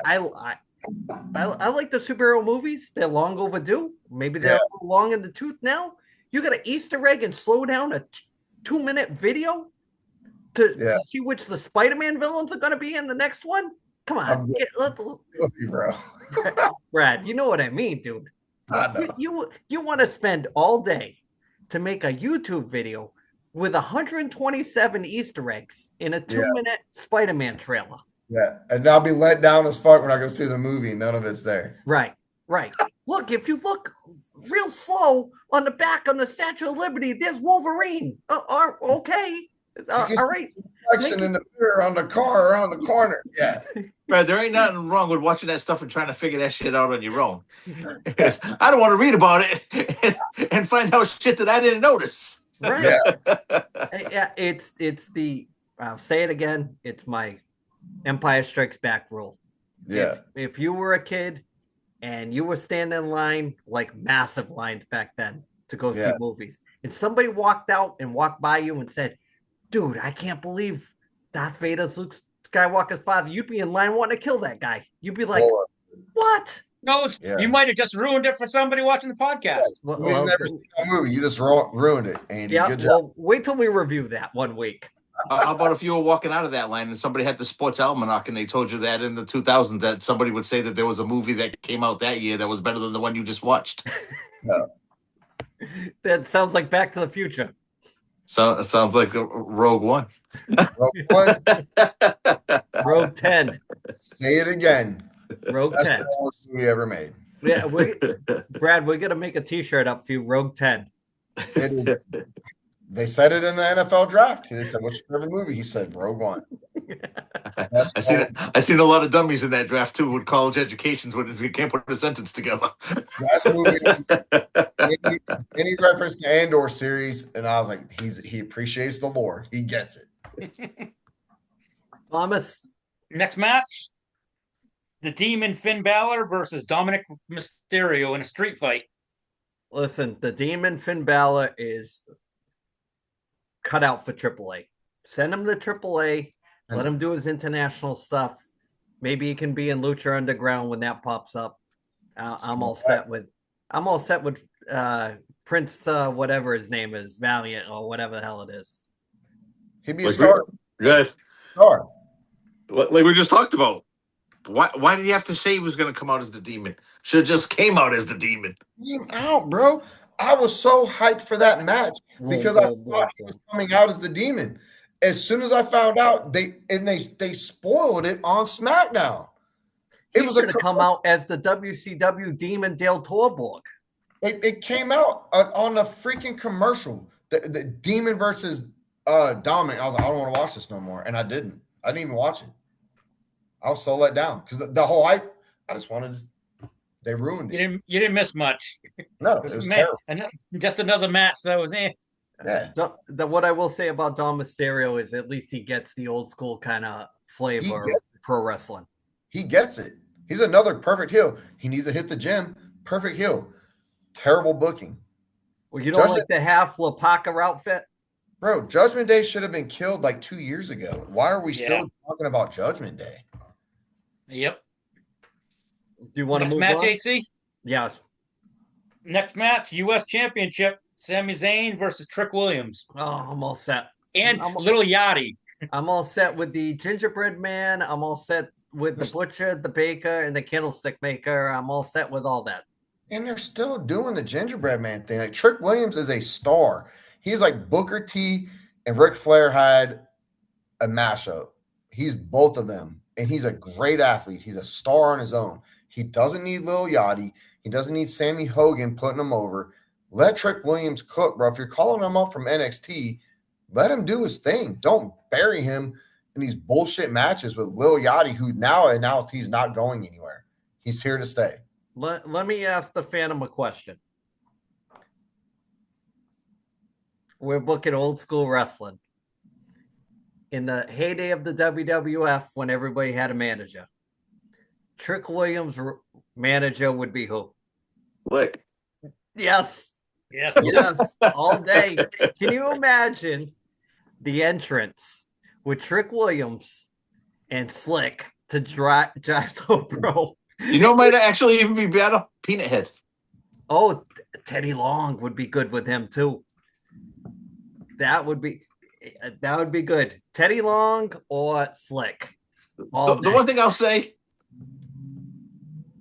I like the superhero movies. They're long overdue. Maybe they're a little long in the tooth now. You got an Easter egg and slow down a 2-minute video to see which the Spider-Man villains are going to be in the next one? Come on. Bro. Brad, you know what I mean, dude. You want to spend all day to make a YouTube video with 127 Easter eggs in a 2-minute Spider-Man trailer. Yeah, and I'll be let down as fuck when I go see the movie. None of it's there. Right. Look, if you look real slow on the back on the Statue of Liberty, there's Wolverine. Okay. All right. Reflection in the mirror on the car around the corner. Yeah. Right, there ain't nothing wrong with watching that stuff and trying to figure that shit out on your own. I don't want to read about it and find out shit that I didn't notice. Right. Yeah. It's the I'll say it again. It's my Empire Strikes Back rule. Yeah. If you were a kid and you were standing in line, like massive lines back then to go see movies, and somebody walked by you and said, "Dude, I can't believe Darth Vader's Luke Skywalker's father," you'd be in line wanting to kill that guy. You'd be like, "What? No, Yeah. you might have just ruined it for somebody watching the podcast. You just never seen that movie. You just ruined it, Andy. Yeah, Good job. well, wait till we review that one week. How about if you were walking out of that line and somebody had the sports almanac and they told you that in the 2000s that somebody would say that there was a movie that came out that year that was better than the one you just watched? That sounds like Back to the Future. So it sounds like a Rogue One. What? Rogue 10. Say it again. Rogue That's 10. the worst movie ever made. Yeah, Brad, we're gonna make a T-shirt up for you. Rogue 10. It is. They said it in the NFL draft. They said, "What's your favorite movie?" He said, "Rogue One." I seen a lot of dummies in that draft too with college educations when you can't put a sentence together. Best movie. Any reference to Andor series, and I was like, he appreciates the lore. He gets it. Thomas, Next match, the Demon Finn Balor versus Dominic Mysterio in a street fight. listen, the Demon Finn Balor is cut out for AAA. Send him to AAA. Let him do his international stuff. Maybe he can be in Lucha Underground when that pops up. I'm all set with Prince, whatever his name is, Valiant or whatever the hell it is. He'd be a star. Good. Star. Like we just talked about. Why did he have to say he was going to come out as the demon? Should have just came out as the demon. Came out, bro. I was so hyped for that match because I thought he was coming out as the demon. As soon as I found out, they spoiled it on SmackDown. It was going to come out as the WCW Demon Dale Torborg. It came out on a freaking commercial. The Demon versus Dominic. I was like, I don't want to watch this no more, and I didn't. I didn't even watch it. I was so let down because the whole hype. I just wanted to. They ruined it. You didn't miss much. No, it was terrible. Just another match that was in. Yeah. What I will say about Dom Mysterio is at least he gets the old school kind of flavor of pro wrestling. He gets it. He's another perfect heel. He needs to hit the gym. Perfect heel. Terrible booking. Well, you don't like the half La Paca outfit? Bro, Judgment Day should have been killed like 2 years ago. Why are we still talking about Judgment Day? Yep. Do you want to move match, on? AC? Yes. Next match, U.S. Championship, Sami Zayn versus Trick Williams. Oh, I'm all set. And Little Yachty. I'm all set with the gingerbread man. I'm all set with the butcher, the baker, and the candlestick maker. I'm all set with all that. And they're still doing the gingerbread man thing. Like Trick Williams is a star. He's like Booker T and Ric Flair had a mashup. He's both of them. And he's a great athlete. He's a star on his own. He doesn't need Lil Yachty. He doesn't need Sammy Hogan putting him over. Let Trick Williams cook, bro. If you're calling him up from NXT, let him do his thing. Don't bury him in these bullshit matches with Lil Yachty, who now announced he's not going anywhere. He's here to stay. Let me ask the Phantom a question. We're booking old school wrestling. In the heyday of the WWF, when everybody had a manager, Trick Williams' manager would be who? Lick. Yes. Yes. Yes. All day. Can you imagine the entrance with Trick Williams and Slick to drive to Pro? You know, might actually even be better. Peanut Head. Oh, Teddy Long would be good with him too. That would be good. Teddy Long or Slick. The one thing I'll say,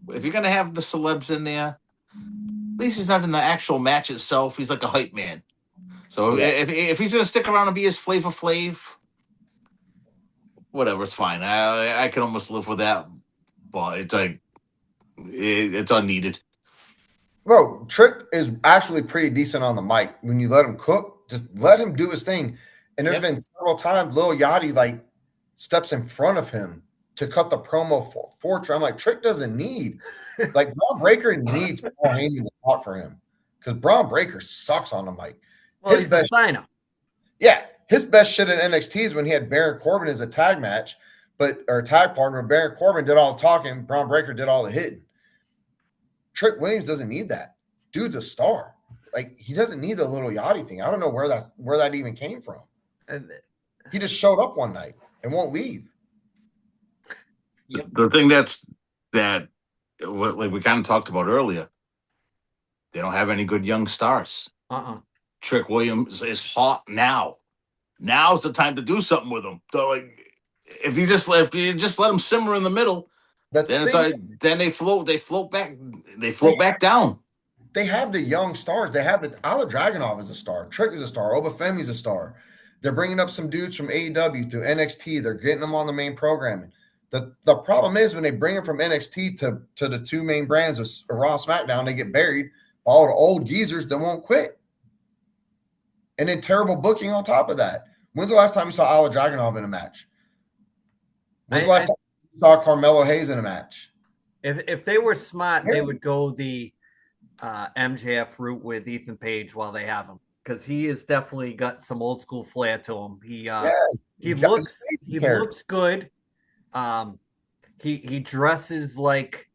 if you're gonna have the celebs in there, at least he's not in the actual match itself. He's like a hype man. So if he's gonna stick around and be his Flavor Flav, whatever, it's fine. I can almost live with that. But it's like it's unneeded. Bro, Trick is actually pretty decent on the mic. When you let him cook, just let him do his thing. And there's been several times Lil Yachty like steps in front of him to cut the promo for Trick. I'm like, Trick doesn't need like Braun Breaker needs Paul Heyman to talk for him because Braun Breaker sucks on the mic. Well, he's the signer. Yeah, his best shit in NXT is when he had Baron Corbin as a tag match, or tag partner. Baron Corbin did all the talking, Braun Breaker did all the hitting. Trick Williams doesn't need that. Dude's a star. Like he doesn't need the Little Yachty thing. I don't know where that even came from. He just showed up one night and won't leave. The thing that like we kind of talked about earlier, they don't have any good young stars. Trick Williams is hot now. Now's the time to do something with him. So like, if you just let him simmer in the middle, The then thing, then they float back down. they have the young stars. They have Ala Dragunov is a star. Trick is a star. Obafemi's a star. They're bringing up some dudes from AEW through NXT. They're getting them on the main programming. The problem is when they bring them from NXT to the two main brands of Raw SmackDown, they get buried by all the old geezers that won't quit. And then terrible booking on top of that. When's the last time you saw Ala Dragunov in a match? When's the last time you saw Carmelo Hayes in a match? If they were smart, they would go the MJF route with Ethan Page while they have him, because he has definitely got some old school flair to him. He looks good. He dresses like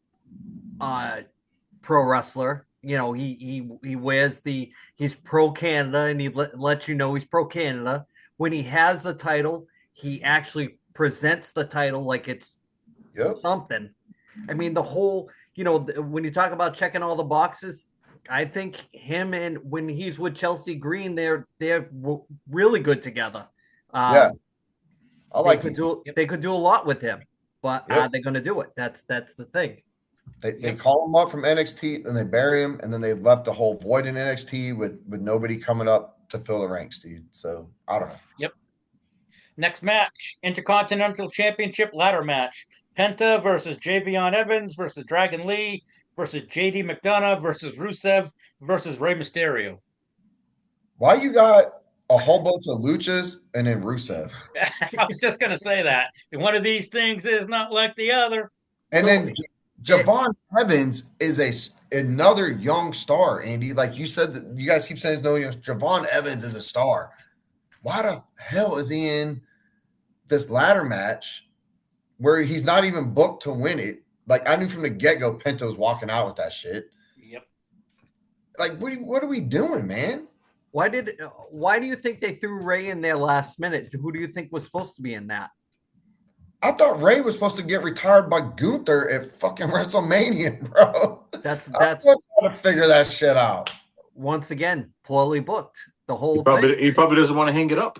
a pro wrestler. You know, he wears he's pro Canada, and he lets you know he's pro Canada. When he has the title, he actually presents the title like it's something. I mean, the whole, when you talk about checking all the boxes, I think him and when he's with Chelsea Green, they're really good together. I like they could do a lot with him, but are they going to do it? That's the thing. They call him up from NXT, and they bury him, and then they left a whole void in NXT with nobody coming up to fill the ranks, dude. So I don't know. Yep. Next match, Intercontinental Championship ladder match. Penta versus Javion Evans versus Dragon Lee versus JD McDonough versus Rusev versus Rey Mysterio. Why you got a whole bunch of luchas and then Rusev? I was just going to say that. One of these things is not like the other. And then Javon Evans is another young star, Andy. Like you said, that you guys keep saying no. Javon Evans is a star. Why the hell is he in this ladder match where he's not even booked to win it? Like I knew from the get-go, Penta was walking out with that shit. Yep. Like what are we doing, man? Why do you think they threw Ray in there last minute? Who do you think was supposed to be in that? I thought Ray was supposed to get retired by Gunther at fucking WrestleMania, bro. That's I'm trying to figure that shit out. Once again, poorly booked. The whole He probably doesn't want to hang it up.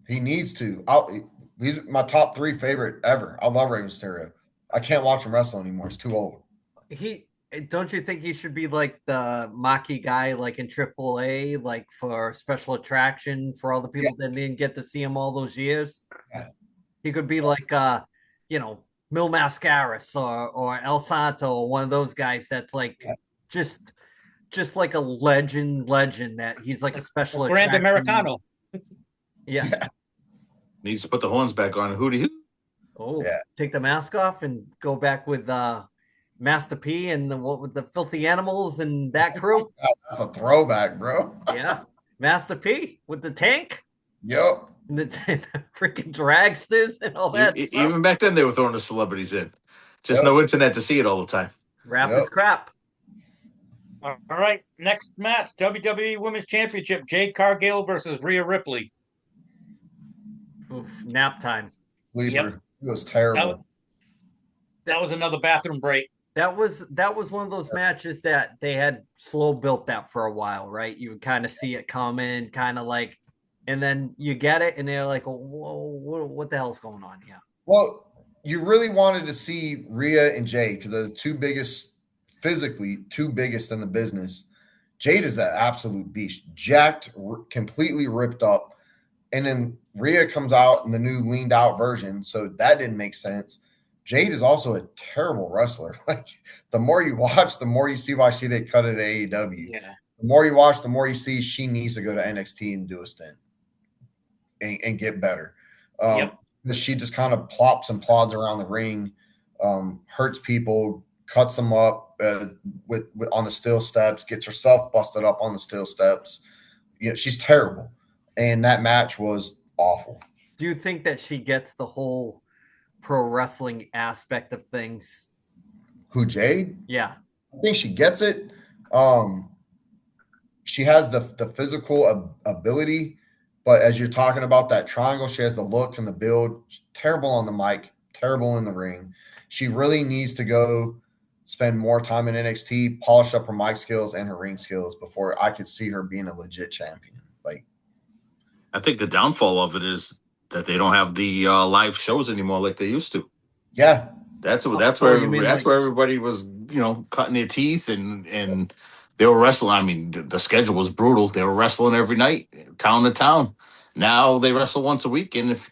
He needs to. He's my top 3 favorite ever. I love Rey Mysterio. I can't watch him wrestle anymore. It's too old. Don't you think he should be like the Maki guy, like in AAA, like for special attraction for all the people that didn't get to see him all those years? Yeah. He could be like, Mil Mascaras or El Santo, or one of those guys that's like just like a legend that he's like a special Grand attraction. Americano. Yeah. Needs to put the horns back on. Take the mask off and go back with Master P and with the Filthy Animals and that crew. That's a throwback, bro. Yeah. Master P with the tank. Yep. And the freaking dragsters and all that stuff. Even back then, they were throwing the celebrities in. Just no internet to see it all the time. Rap is crap. All right. Next match, WWE Women's Championship, Jade Cargill versus Rhea Ripley. Oof, nap time. Sleeper. Yep. It was terrible. That was another bathroom break. That was one of those matches that they had slow built that for a while, right? You would kind of see it coming, kind of like, and then you get it, and they're like, "Whoa, what the hell's going on here?" Well, you really wanted to see Rhea and Jade because they're the two biggest in the business. Jade is that absolute beast, jacked, completely ripped up, and then Rhea comes out in the new leaned out version, so that didn't make sense. Jade is also a terrible wrestler. Like the more you watch, the more you see why she didn't cut it at AEW. Yeah. The more you watch, the more you see she needs to go to NXT and do a stint and get better. She just kind of plops and plods around the ring, hurts people, cuts them up with on the steel steps, gets herself busted up on the steel steps. She's terrible, and that match was awful. Do you think that she gets the whole pro wrestling aspect of things? Who, Jade? Yeah, I think she gets it. She has the physical ability, but as you're talking about that triangle, she has the look and the build. She's terrible on the mic, terrible in the ring. She really needs to go spend more time in NXT, polish up her mic skills and her ring skills before I could see her being a legit champion. Like, I think the downfall of it is that they don't have the live shows anymore like they used to. yeah, That's Oh, where you mean that's like where everybody was, cutting their teeth and they were wrestling. I mean, the schedule was brutal. They were wrestling every night, town to town. Now they wrestle once a week, and if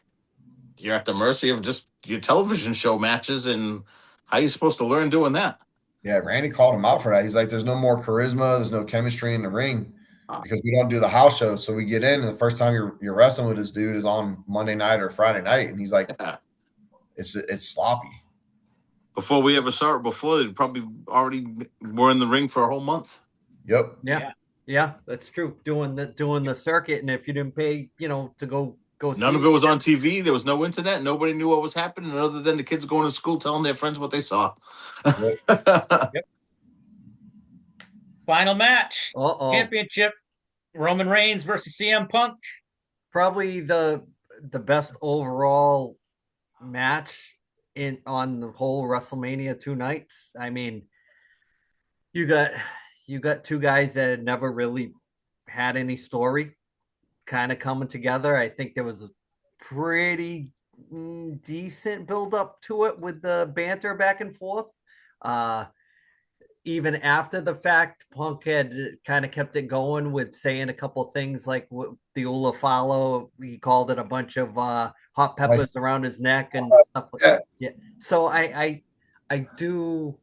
you're at the mercy of just your television show matches, and how you supposed to learn doing that? yeah. Randy called him out for that. He's like, "There's no more charisma. There's no chemistry in the ring because we don't do the house shows. So we get in, and the first time you're wrestling with this dude is on Monday night or Friday night, and he's like, Yeah. it's sloppy." Before we ever saw it before, they probably already were in the ring for a whole month. Yep. yeah, that's true. Doing the circuit, and if you didn't pay, to go None see of it was on TV. There was no internet. Nobody knew what was happening other than the kids going to school telling their friends what they saw. Yep. Final match. Championship. Roman Reigns versus CM Punk. Probably the best overall match on the whole WrestleMania 2 nights. I mean, you got two guys that had never really had any story kind of coming together. I think there was a pretty decent build up to it with the banter back and forth. Even after the fact, Punk had kind of kept it going with saying a couple things like the Ula follow. He called it a bunch of hot peppers around his neck and stuff like that. Yeah. So I do,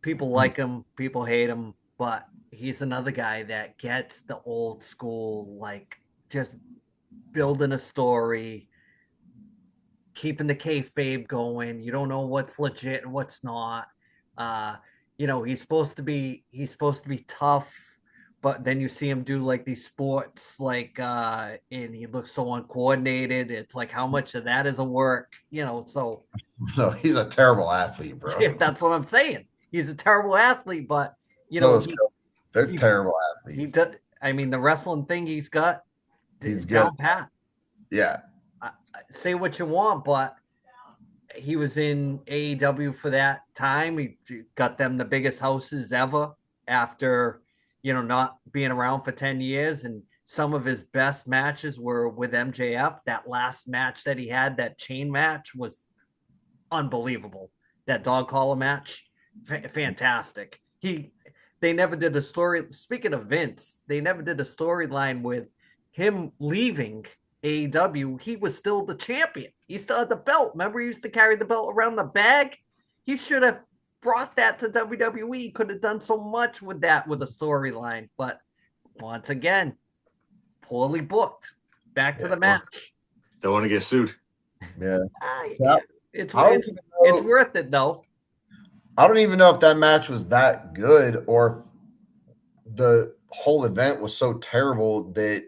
people like him, people hate him, but he's another guy that gets the old school, like just building a story, keeping the kayfabe going. You don't know what's legit and what's not. He's supposed to be tough, but then you see him do like these sports, like and he looks so uncoordinated. It's like, how much of that is a work, so No, he's a terrible athlete, bro. yeah, that's what I'm saying. He's a terrible athlete, but they're terrible athletes. He does. I mean, the wrestling thing he's got, He's down good. pat. Yeah. Say what you want, but he was in AEW for that time. He got them the biggest houses ever after, not being around for 10 years. And some of his best matches were with MJF. That last match that he had, that chain match, was unbelievable. That dog collar match, fantastic. They never did the story. Speaking of Vince, they never did a storyline with him leaving AEW. He was still the champion. He still had the belt. Remember, he used to carry the belt around the bag. He should have brought that to WWE. He could have done so much with that, with a storyline. But once again, poorly booked. Back to the match. Don't want to get sued. Yeah. It's worth it, though. I don't even know if that match was that good or if the whole event was so terrible that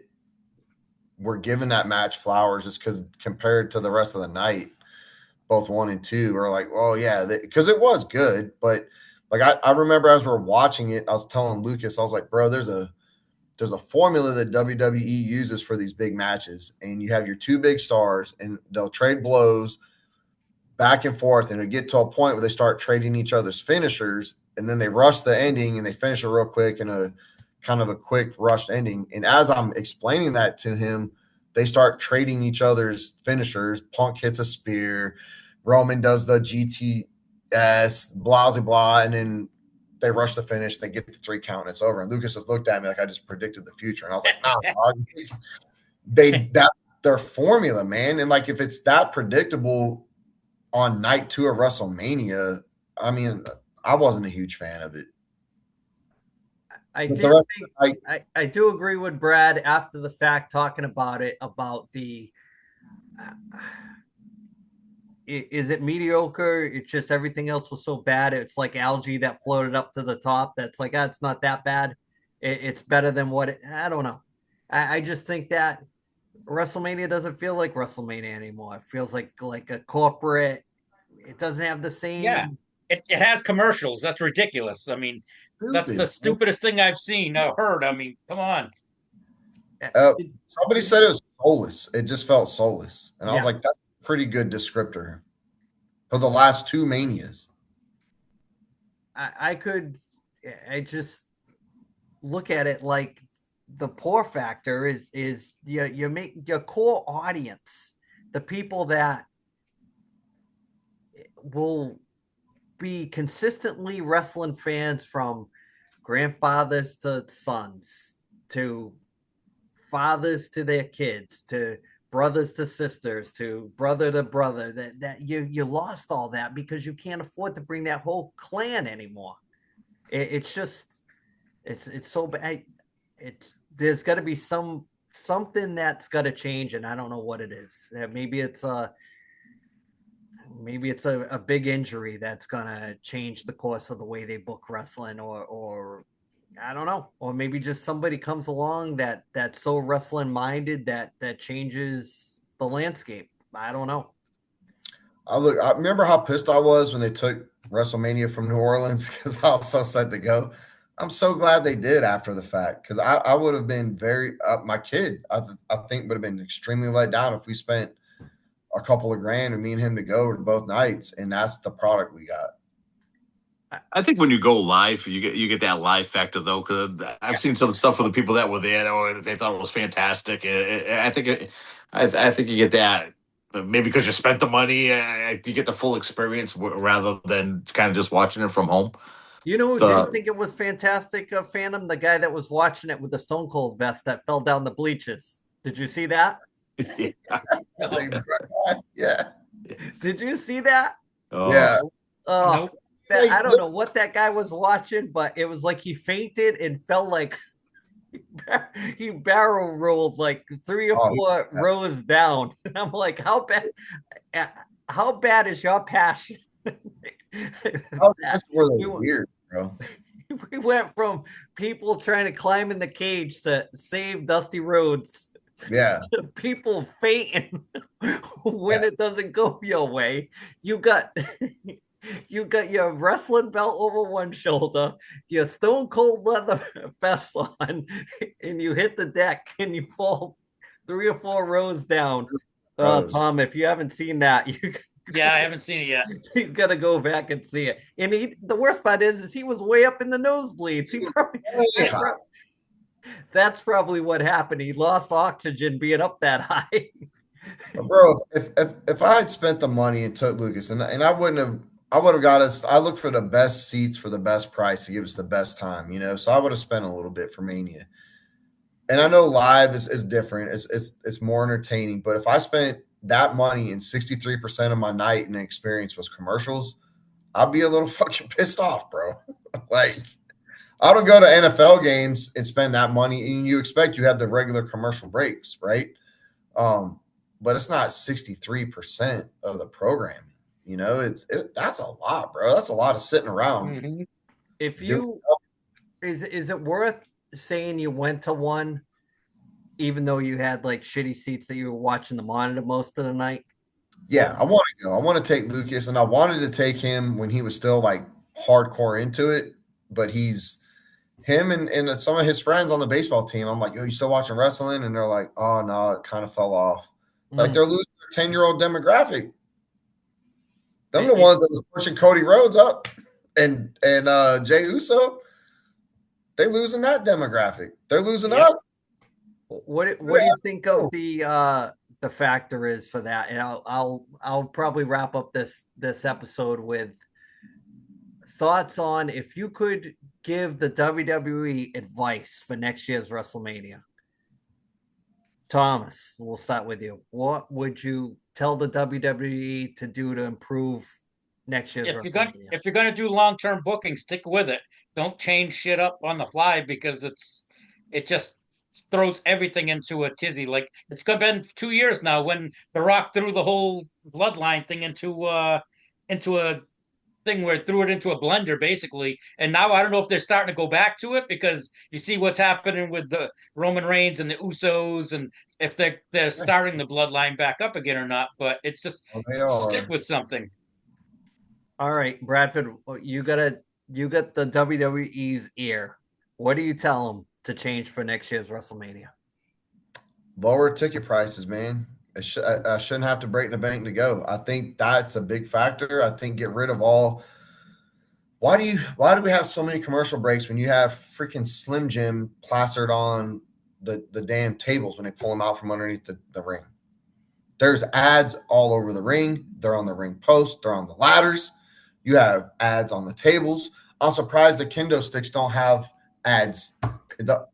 we're giving that match flowers just because compared to the rest of the night, both 1 and 2 are like, oh yeah, because it was good. But like I remember as we're watching it, I was telling Lucas, I was like, bro, there's a formula that WWE uses for these big matches, and you have your two big stars, and they'll trade blows back and forth, and it'll get to a point where they start trading each other's finishers, and then they rush the ending and they finish it real quick in a kind of a quick rushed ending. And as I'm explaining that to him, they start trading each other's finishers. Punk hits a spear, Roman does the GTS, blah, blah, blah, and then they rush the finish. They get the 3 count, and it's over. And Lucas just looked at me like I just predicted the future. And I was like, nah, that's their formula, man. And like if it's that predictable on night 2 of WrestleMania, I mean, I wasn't a huge fan of it. I do agree with Brad after the fact, talking about it, about the is it mediocre? It's just everything else was so bad. It's like algae that floated up to the top. That's like, it's not that bad. It's better than I don't know. I just think that WrestleMania doesn't feel like WrestleMania anymore. It feels like a corporate. It doesn't have the same. Yeah, it has commercials. That's ridiculous. I mean, that's the stupidest thing I've seen or heard. I mean, come on. Somebody said it was soulless. It just felt soulless. And I was like, that's a pretty good descriptor for the last 2 Manias. I just look at it like the poor factor is you make your core audience, the people that will be consistently wrestling fans from grandfathers to sons to fathers to their kids to brothers to sisters to brother that you lost all that because you can't afford to bring that whole clan anymore. It's just it's so bad. It's there's got to be something that's got to change, and I don't know what it is. Maybe it's a big injury that's gonna change the course of the way they book wrestling, or I don't know, or maybe just somebody comes along that's so wrestling minded that changes the landscape. I don't know. I remember how pissed I was when they took WrestleMania from New Orleans because I was so set to go. I'm so glad they did after the fact because I would have been very my kid I think would have been extremely let down if we spent a couple of grand and me and him to go to both nights and that's the product we got. I think when you go live, you get that live factor though. Because I've seen some stuff with the people that were there, or they thought it was fantastic. I think you get that maybe because you spent the money, you get the full experience rather than kind of just watching it from home. You know who The didn't think it was fantastic, Phantom? The guy that was watching it with the Stone Cold vest that fell down the bleachers. Did you see that? Yeah. Did you see that? Yeah. Oh, Nope. I don't know what that guy was watching, but it was like he fainted and fell like he barrel rolled like 3 or 4 rows down. And I'm like, how bad is your passion? That's really weird, bro. We went from people trying to climb in the cage to save Dusty Rhodes Yeah. to people fainting when it doesn't go your way. You got your wrestling belt over one shoulder, your Stone Cold leather vest on, and you hit the deck and you fall 3 or 4 rows down. Tom, if you haven't seen that, Yeah, I haven't seen it yet. you gotta go back and see it. And the worst part is he was way up in the nosebleeds. That's probably what happened. He lost oxygen being up that high. Bro, if I had spent the money and took Lucas and I would have got us. I looked for the best seats for the best price to give us the best time, So I would have spent a little bit for Mania. And I know live is different. It's more entertaining. But if I spent that money and 63% of my night and experience was commercials, I'd be a little fucking pissed off, bro. Like I don't go to NFL games and spend that money, and you expect you have the regular commercial breaks, right? But it's not 63% of the program. That's a lot, bro. That's a lot of sitting around. Mm-hmm. If you is it worth saying you went to one, even though you had like shitty seats that you were watching the monitor most of the night? Yeah, I want to go. I want to take Lucas, and I wanted to take him when he was still like hardcore into it, but he's him and some of his friends on the baseball team. I'm like, yo, you still watching wrestling? And they're like, oh no, it kind of fell off. Like they're losing their 10-year-old demographic. Them the ones that was pushing Cody Rhodes up and Jey Uso. They losing that demographic. They're losing us. What do you think of the factor is for that? And I'll probably wrap up this episode with thoughts on if you could give the WWE advice for next year's WrestleMania. Thomas, we'll start with you. What would you tell the WWE to do to improve next year's WrestleMania? If you're gonna do long-term booking, stick with it. Don't change shit up on the fly because it just throws everything into a tizzy. Like it's been 2 years now when The Rock threw the whole bloodline thing into a thing where it threw it into a blender basically. And now I don't know if they're starting to go back to it because you see what's happening with the Roman Reigns and the Usos and if they're starting the bloodline back up again or not. But it's just stick with something. All right, Bradford, you got the WWE's ear. What do you tell them to change for next year's WrestleMania? Lower ticket prices, man. I shouldn't have to break the bank to go. I think that's a big factor. I think get rid of all why do we have so many commercial breaks when you have freaking Slim Jim plastered on the damn tables when they pull them out from underneath the ring? There's ads all over the ring. They're on the ring post. They're on the ladders. You have ads on the tables. I'm surprised the kendo sticks don't have ads.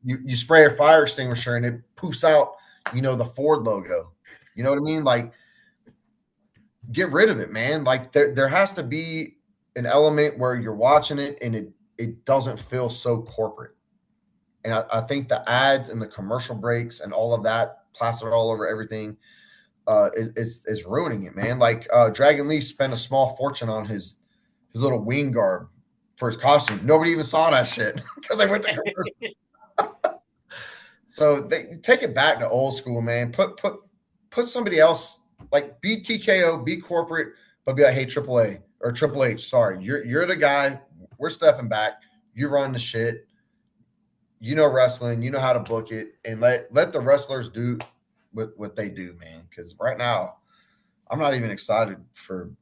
You spray a fire extinguisher and it poofs out, the Ford logo. You know what I mean? Like, get rid of it, man. Like, there has to be an element where you're watching it and it doesn't feel so corporate. And I think the ads and the commercial breaks and all of that plastered all over everything is ruining it, man. Like, Dragon Lee spent a small fortune on his little wing garb for his costume. Nobody even saw that shit because they went to commercial. So they take it back to old school, man. Put somebody else, like, be TKO, be corporate, but be like, hey, AAA or Triple H, sorry, you're the guy. We're stepping back. You run the shit. You know wrestling. You know how to book it, and let the wrestlers do what they do, man. Because right now, I'm not even excited for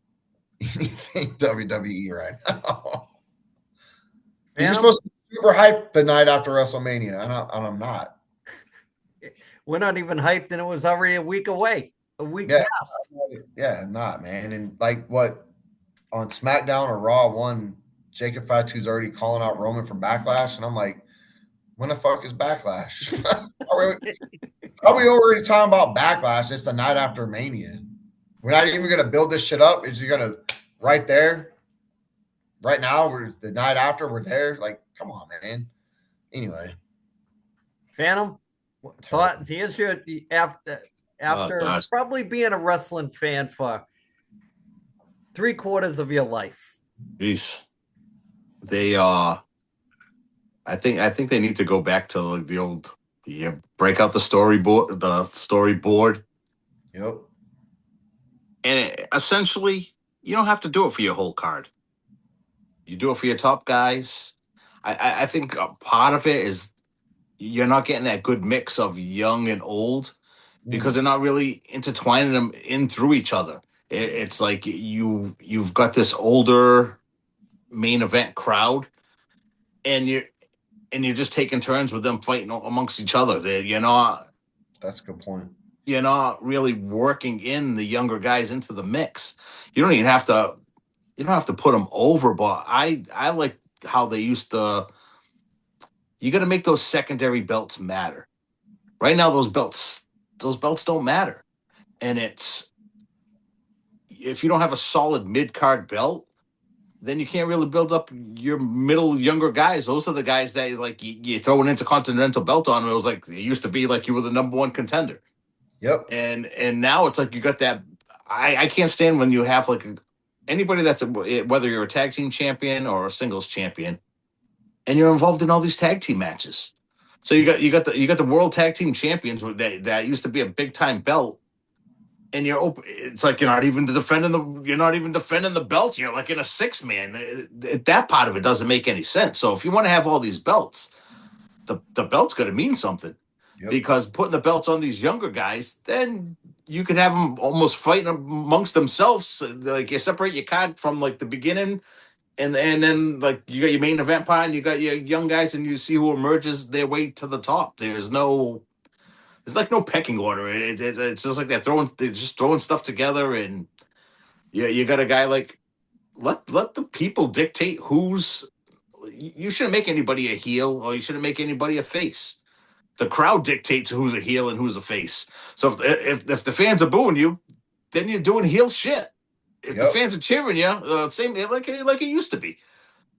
anything WWE right now. You're supposed to be super hyped the night after WrestleMania, and I'm not. We're not even hyped, and it was already a week away. A week Yeah, past. yeah, not, man. And like, what, on SmackDown or Raw one, Jacob Fatu's already calling out Roman for Backlash, and I'm like, when the fuck is Backlash? Are we already talking about Backlash just the night after Mania? We're not even going to build this shit up. It's just going to right there, right now. We're the night after. We're there. Like, come on, man. Anyway, Phantom, thought the answer after gosh. probably being a wrestling fan for 3/4 of your life. Jeez. They I think they need to go back to like the old break out the storyboard. Yep. And essentially, you don't have to do it for your whole card. You do it for your top guys. I think a part of it is you're not getting that good mix of young and old because they're not really intertwining them in through each other. It's like you've got this older main event crowd, and you're just taking turns with them fighting amongst each other. That's a good point. You're not really working in the younger guys into the mix. You don't even have to. You don't have to put them over, but I like how they used to. You got to make those secondary belts matter. Right now, those belts don't matter, and it's if you don't have a solid mid card belt, then you can't really build up your middle younger guys. Those are the guys that like you throw an intercontinental belt on. It was like it used to be like you were the number one contender. Yep. And now it's like you got that. I can't stand when you have like anybody that's whether you're a tag team champion or a singles champion, and you're involved in all these tag team matches. So you got the world tag team champions that used to be a big time belt, and you're open. It's like you're not even defending the belt. You're like in a 6-man. That part of it doesn't make any sense. So if you want to have all these belts, the belt's got to mean something. Yep. Because putting the belts on these younger guys, then you could have them almost fighting amongst themselves. Like you separate your card from like the beginning, and then like you got your main event part, and you got your young guys, and you see who emerges their way to the top. There's like no pecking order. It's just like they're just throwing stuff together, and you got a guy like let the people dictate who's. You shouldn't make anybody a heel, or you shouldn't make anybody a face. The crowd dictates who's a heel and who's a face. So if the fans are booing you, then you're doing heel shit. If the fans are cheering you, same like it used to be.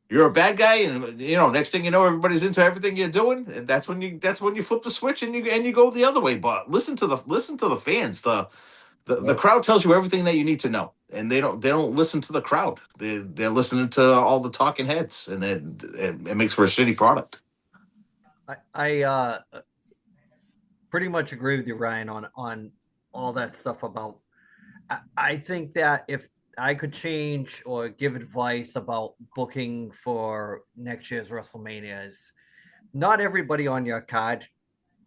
You're a bad guy, and next thing you know, everybody's into everything you're doing, and that's when you flip the switch and you go the other way. But listen to the fans. The crowd tells you everything that you need to know, and they don't listen to the crowd. They're listening to all the talking heads, and it makes for a shitty product. I pretty much agree with you, Ryan, on all that stuff about. I think that if I could change or give advice about booking for next year's WrestleMania, is not everybody on your card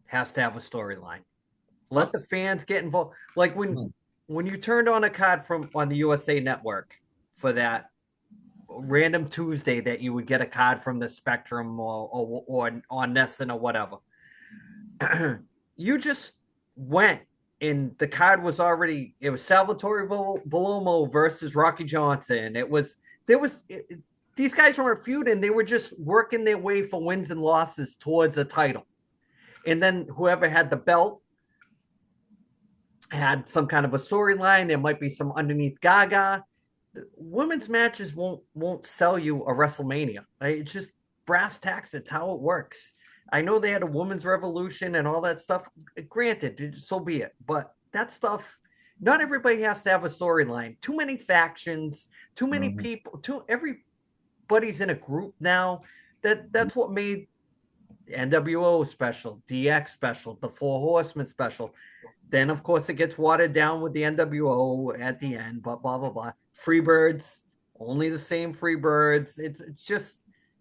has to have a storyline. Let the fans get involved. Like when you turned on a card on the USA Network for that random Tuesday that you would get a card from the Spectrum or on Nesson or whatever. You just went and the card was already, it was Salvatore Volomo versus Rocky Johnson. These guys weren't feuding. They were just working their way for wins and losses towards a title. And then whoever had the belt had some kind of a storyline. There might be some underneath Gaga. Women's matches won't sell you a WrestleMania. It's just brass tacks. It's how it works. I know they had a women's revolution and all that stuff. Granted, so be it. But that stuff, not everybody has to have a storyline. Too many factions, too many people, everybody's in a group now. That's what made NWO special, DX special, the Four Horsemen special. Then, of course, it gets watered down with the NWO at the end, but blah, blah, blah. Freebirds, only the same Freebirds. It's just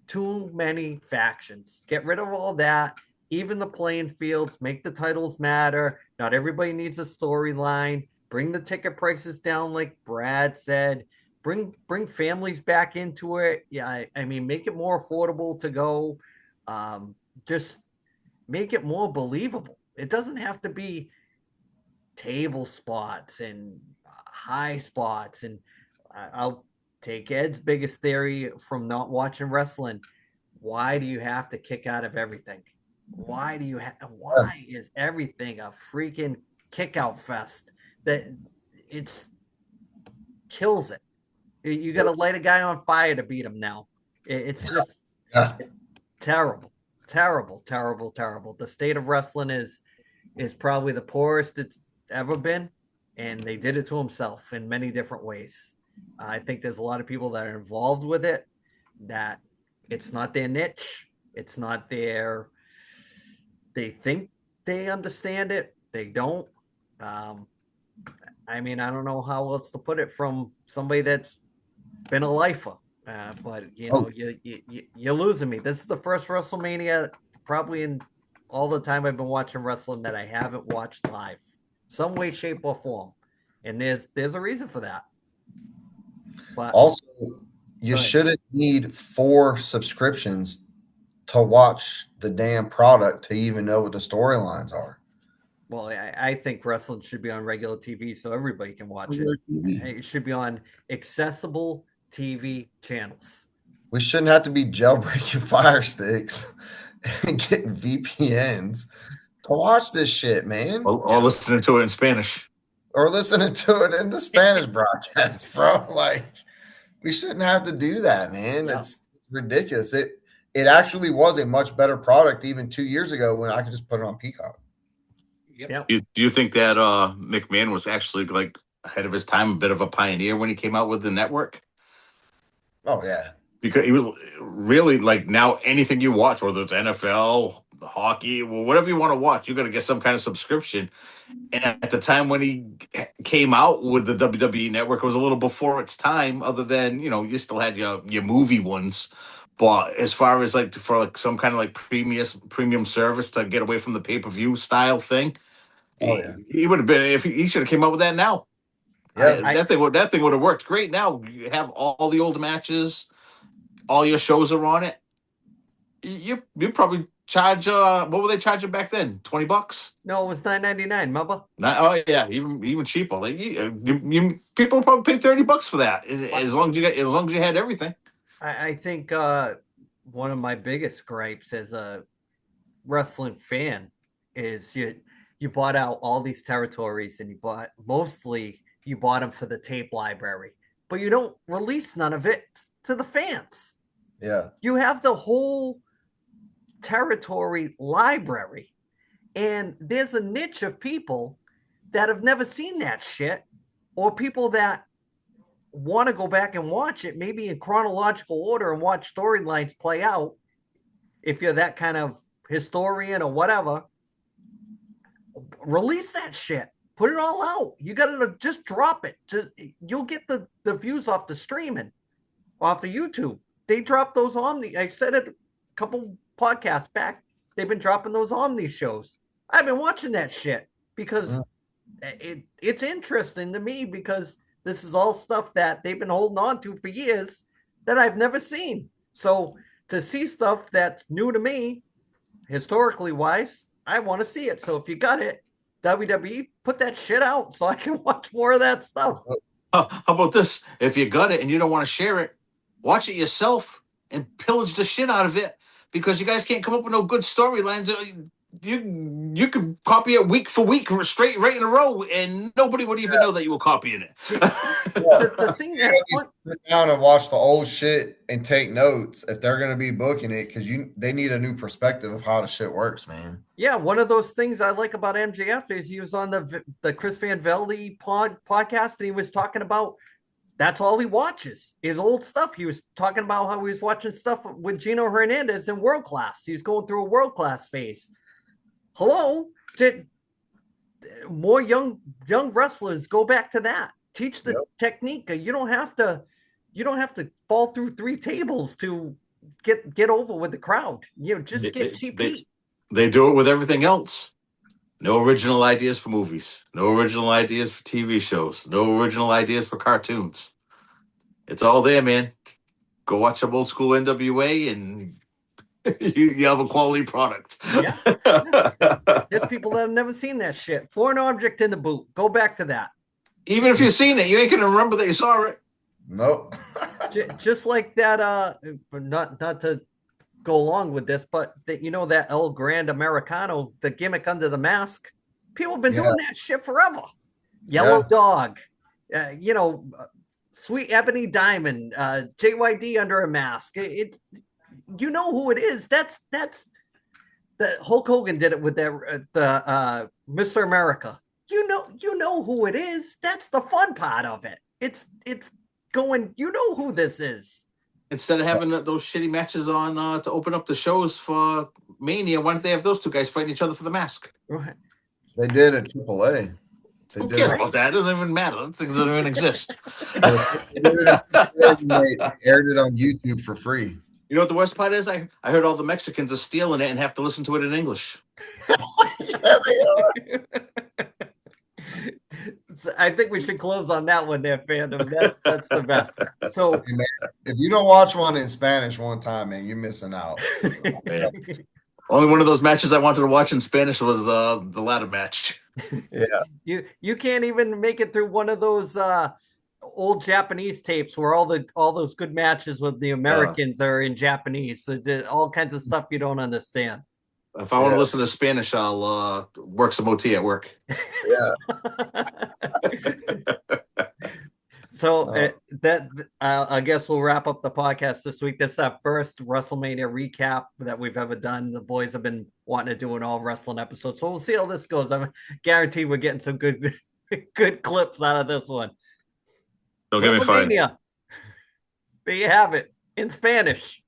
too many factions. Get rid of all that. Even the playing fields. Make the titles matter. Not everybody needs a storyline. Bring the ticket prices down, like Brad said. Bring families back into it. Yeah, I mean, make it more affordable to go. Just make it more believable. It doesn't have to be table spots and high spots. And I'll take Ed's biggest theory from not watching wrestling. Why do you have to kick out of everything? Why is everything a freaking kick out fest? That it's kills it. You got to light a guy on fire to beat him now. It's just terrible. The state of wrestling is probably the poorest it's ever been, and they did it to himself in many different ways. I think there's a lot of people that are involved with it that it's not their niche. It's not their. They think they understand it. They don't. I mean, I don't know how else to put it from somebody that's been a lifer. But you're losing me. This is the first WrestleMania probably in all the time I've been watching wrestling that I haven't watched live, some way, shape, or form. And there's a reason for that. But also, you shouldn't need 4 subscriptions to watch the damn product to even know what the storylines are. Well, I think wrestling should be on regular TV so everybody can watch it. It should be on accessible TV channels. We shouldn't have to be jailbreaking Fire Sticks and getting VPNs to watch this shit, man. Or listening to it in Spanish. Or listening to it in the Spanish broadcast, bro. Like, we shouldn't have to do that, man. Yeah. It's ridiculous. It actually was a much better product even 2 years ago when I could just put it on Peacock. Yep. Do you think that McMahon was actually like ahead of his time, a bit of a pioneer when he came out with the network? Oh, yeah. Because he was really like, now anything you watch, whether it's NFL, hockey, whatever you want to watch, you're going to get some kind of subscription. And at the time when he came out with the WWE network, it was a little before its time, other than, you still had your movie ones. But as far as like for like some kind of like premium service to get away from the pay-per-view style thing, he would have been, if he should have came up with that now. Yeah, that thing would have worked great. Now you have all the old matches, all your shows are on it. You probably charge what were they charging back then? $20? No, it was $9.99. Remember? Oh yeah, even cheaper. Like people probably pay $30 for that as long as you had everything. I think one of my biggest gripes as a wrestling fan is you bought out all these territories and you bought them for the tape library, but you don't release none of it to the fans. Yeah. You have the whole territory library, and there's a niche of people that have never seen that shit, or people that want to go back and watch it maybe in chronological order and watch storylines play out. If you're that kind of historian or whatever, release that shit. Put it all out. You gotta just drop it. You'll get the views off the streaming, off of YouTube. They dropped those Omni. I said it a couple podcasts back. They've been dropping those Omni shows. I've been watching that shit because it's interesting to me, because this is all stuff that they've been holding on to for years that I've never seen. So to see stuff that's new to me, historically wise, I want to see it. So if you got it, WWE, put that shit out so I can watch more of that stuff. How about this? If you got it and you don't want to share it, watch it yourself and pillage the shit out of it because you guys can't come up with no good storylines. You could copy it week for week, straight right in a row, and nobody would even know that you were copying it. The thing that's fun, Sit down and watch the old shit and take notes if they're going to be booking it because they need a new perspective of how the shit works, man. yeah, one of those things I like about MJF is he was on the Chris Van Velde podcast and he was talking about that's all he watches is old stuff. He was talking about how he was watching stuff with Gino Hernandez in World Class. He's going through a World Class phase. Hello, more young wrestlers go back to that. Teach the technique. You don't have to fall through 3 tables to get over with the crowd. Just get cheap heat. They do it with everything else. No original ideas for movies. No original ideas for TV shows. No original ideas for cartoons. It's all there, man. Go watch some old school NWA and you have a quality product. Yeah. There's people that have never seen that shit. Foreign object in the boot. Go back to that. Even if you've seen it, you ain't going to remember that you saw it. Nope. Just like that, not to go along with this, but that El Grand Americano, the gimmick under the mask, people have been doing that shit forever. Yellow Dog, Sweet Ebony Diamond, JYD under a mask. You know who it is. That's the Hulk Hogan did it with the Mr. America. You know who it is. That's the fun part of it. It's going, you know who this is. Instead of having those shitty matches on to open up the shows for Mania, why don't they have those 2 guys fighting each other for the mask? Right. They did at AAA. Who cares about that? It doesn't even matter. That thing doesn't even exist. They aired it on YouTube for free. You know what the worst part is? I heard all the Mexicans are stealing it and have to listen to it in English. I think we should close on that one there, fandom. That's the best. So if you don't watch one in Spanish one time, man, you're missing out. Only one of those matches I wanted to watch in Spanish was the ladder match. Yeah. You can't even make it through one of those old Japanese tapes where all those good matches with the Americans are in Japanese. So all kinds of stuff you don't understand. If I want to listen to Spanish, I'll work some OT at work. Yeah. So I guess we'll wrap up the podcast this week. This is our first WrestleMania recap that we've ever done. The boys have been wanting to do an all wrestling episode, so we'll see how this goes. I'm guaranteed we're getting some good clips out of this one. Don't get me fired. There you have it in Spanish.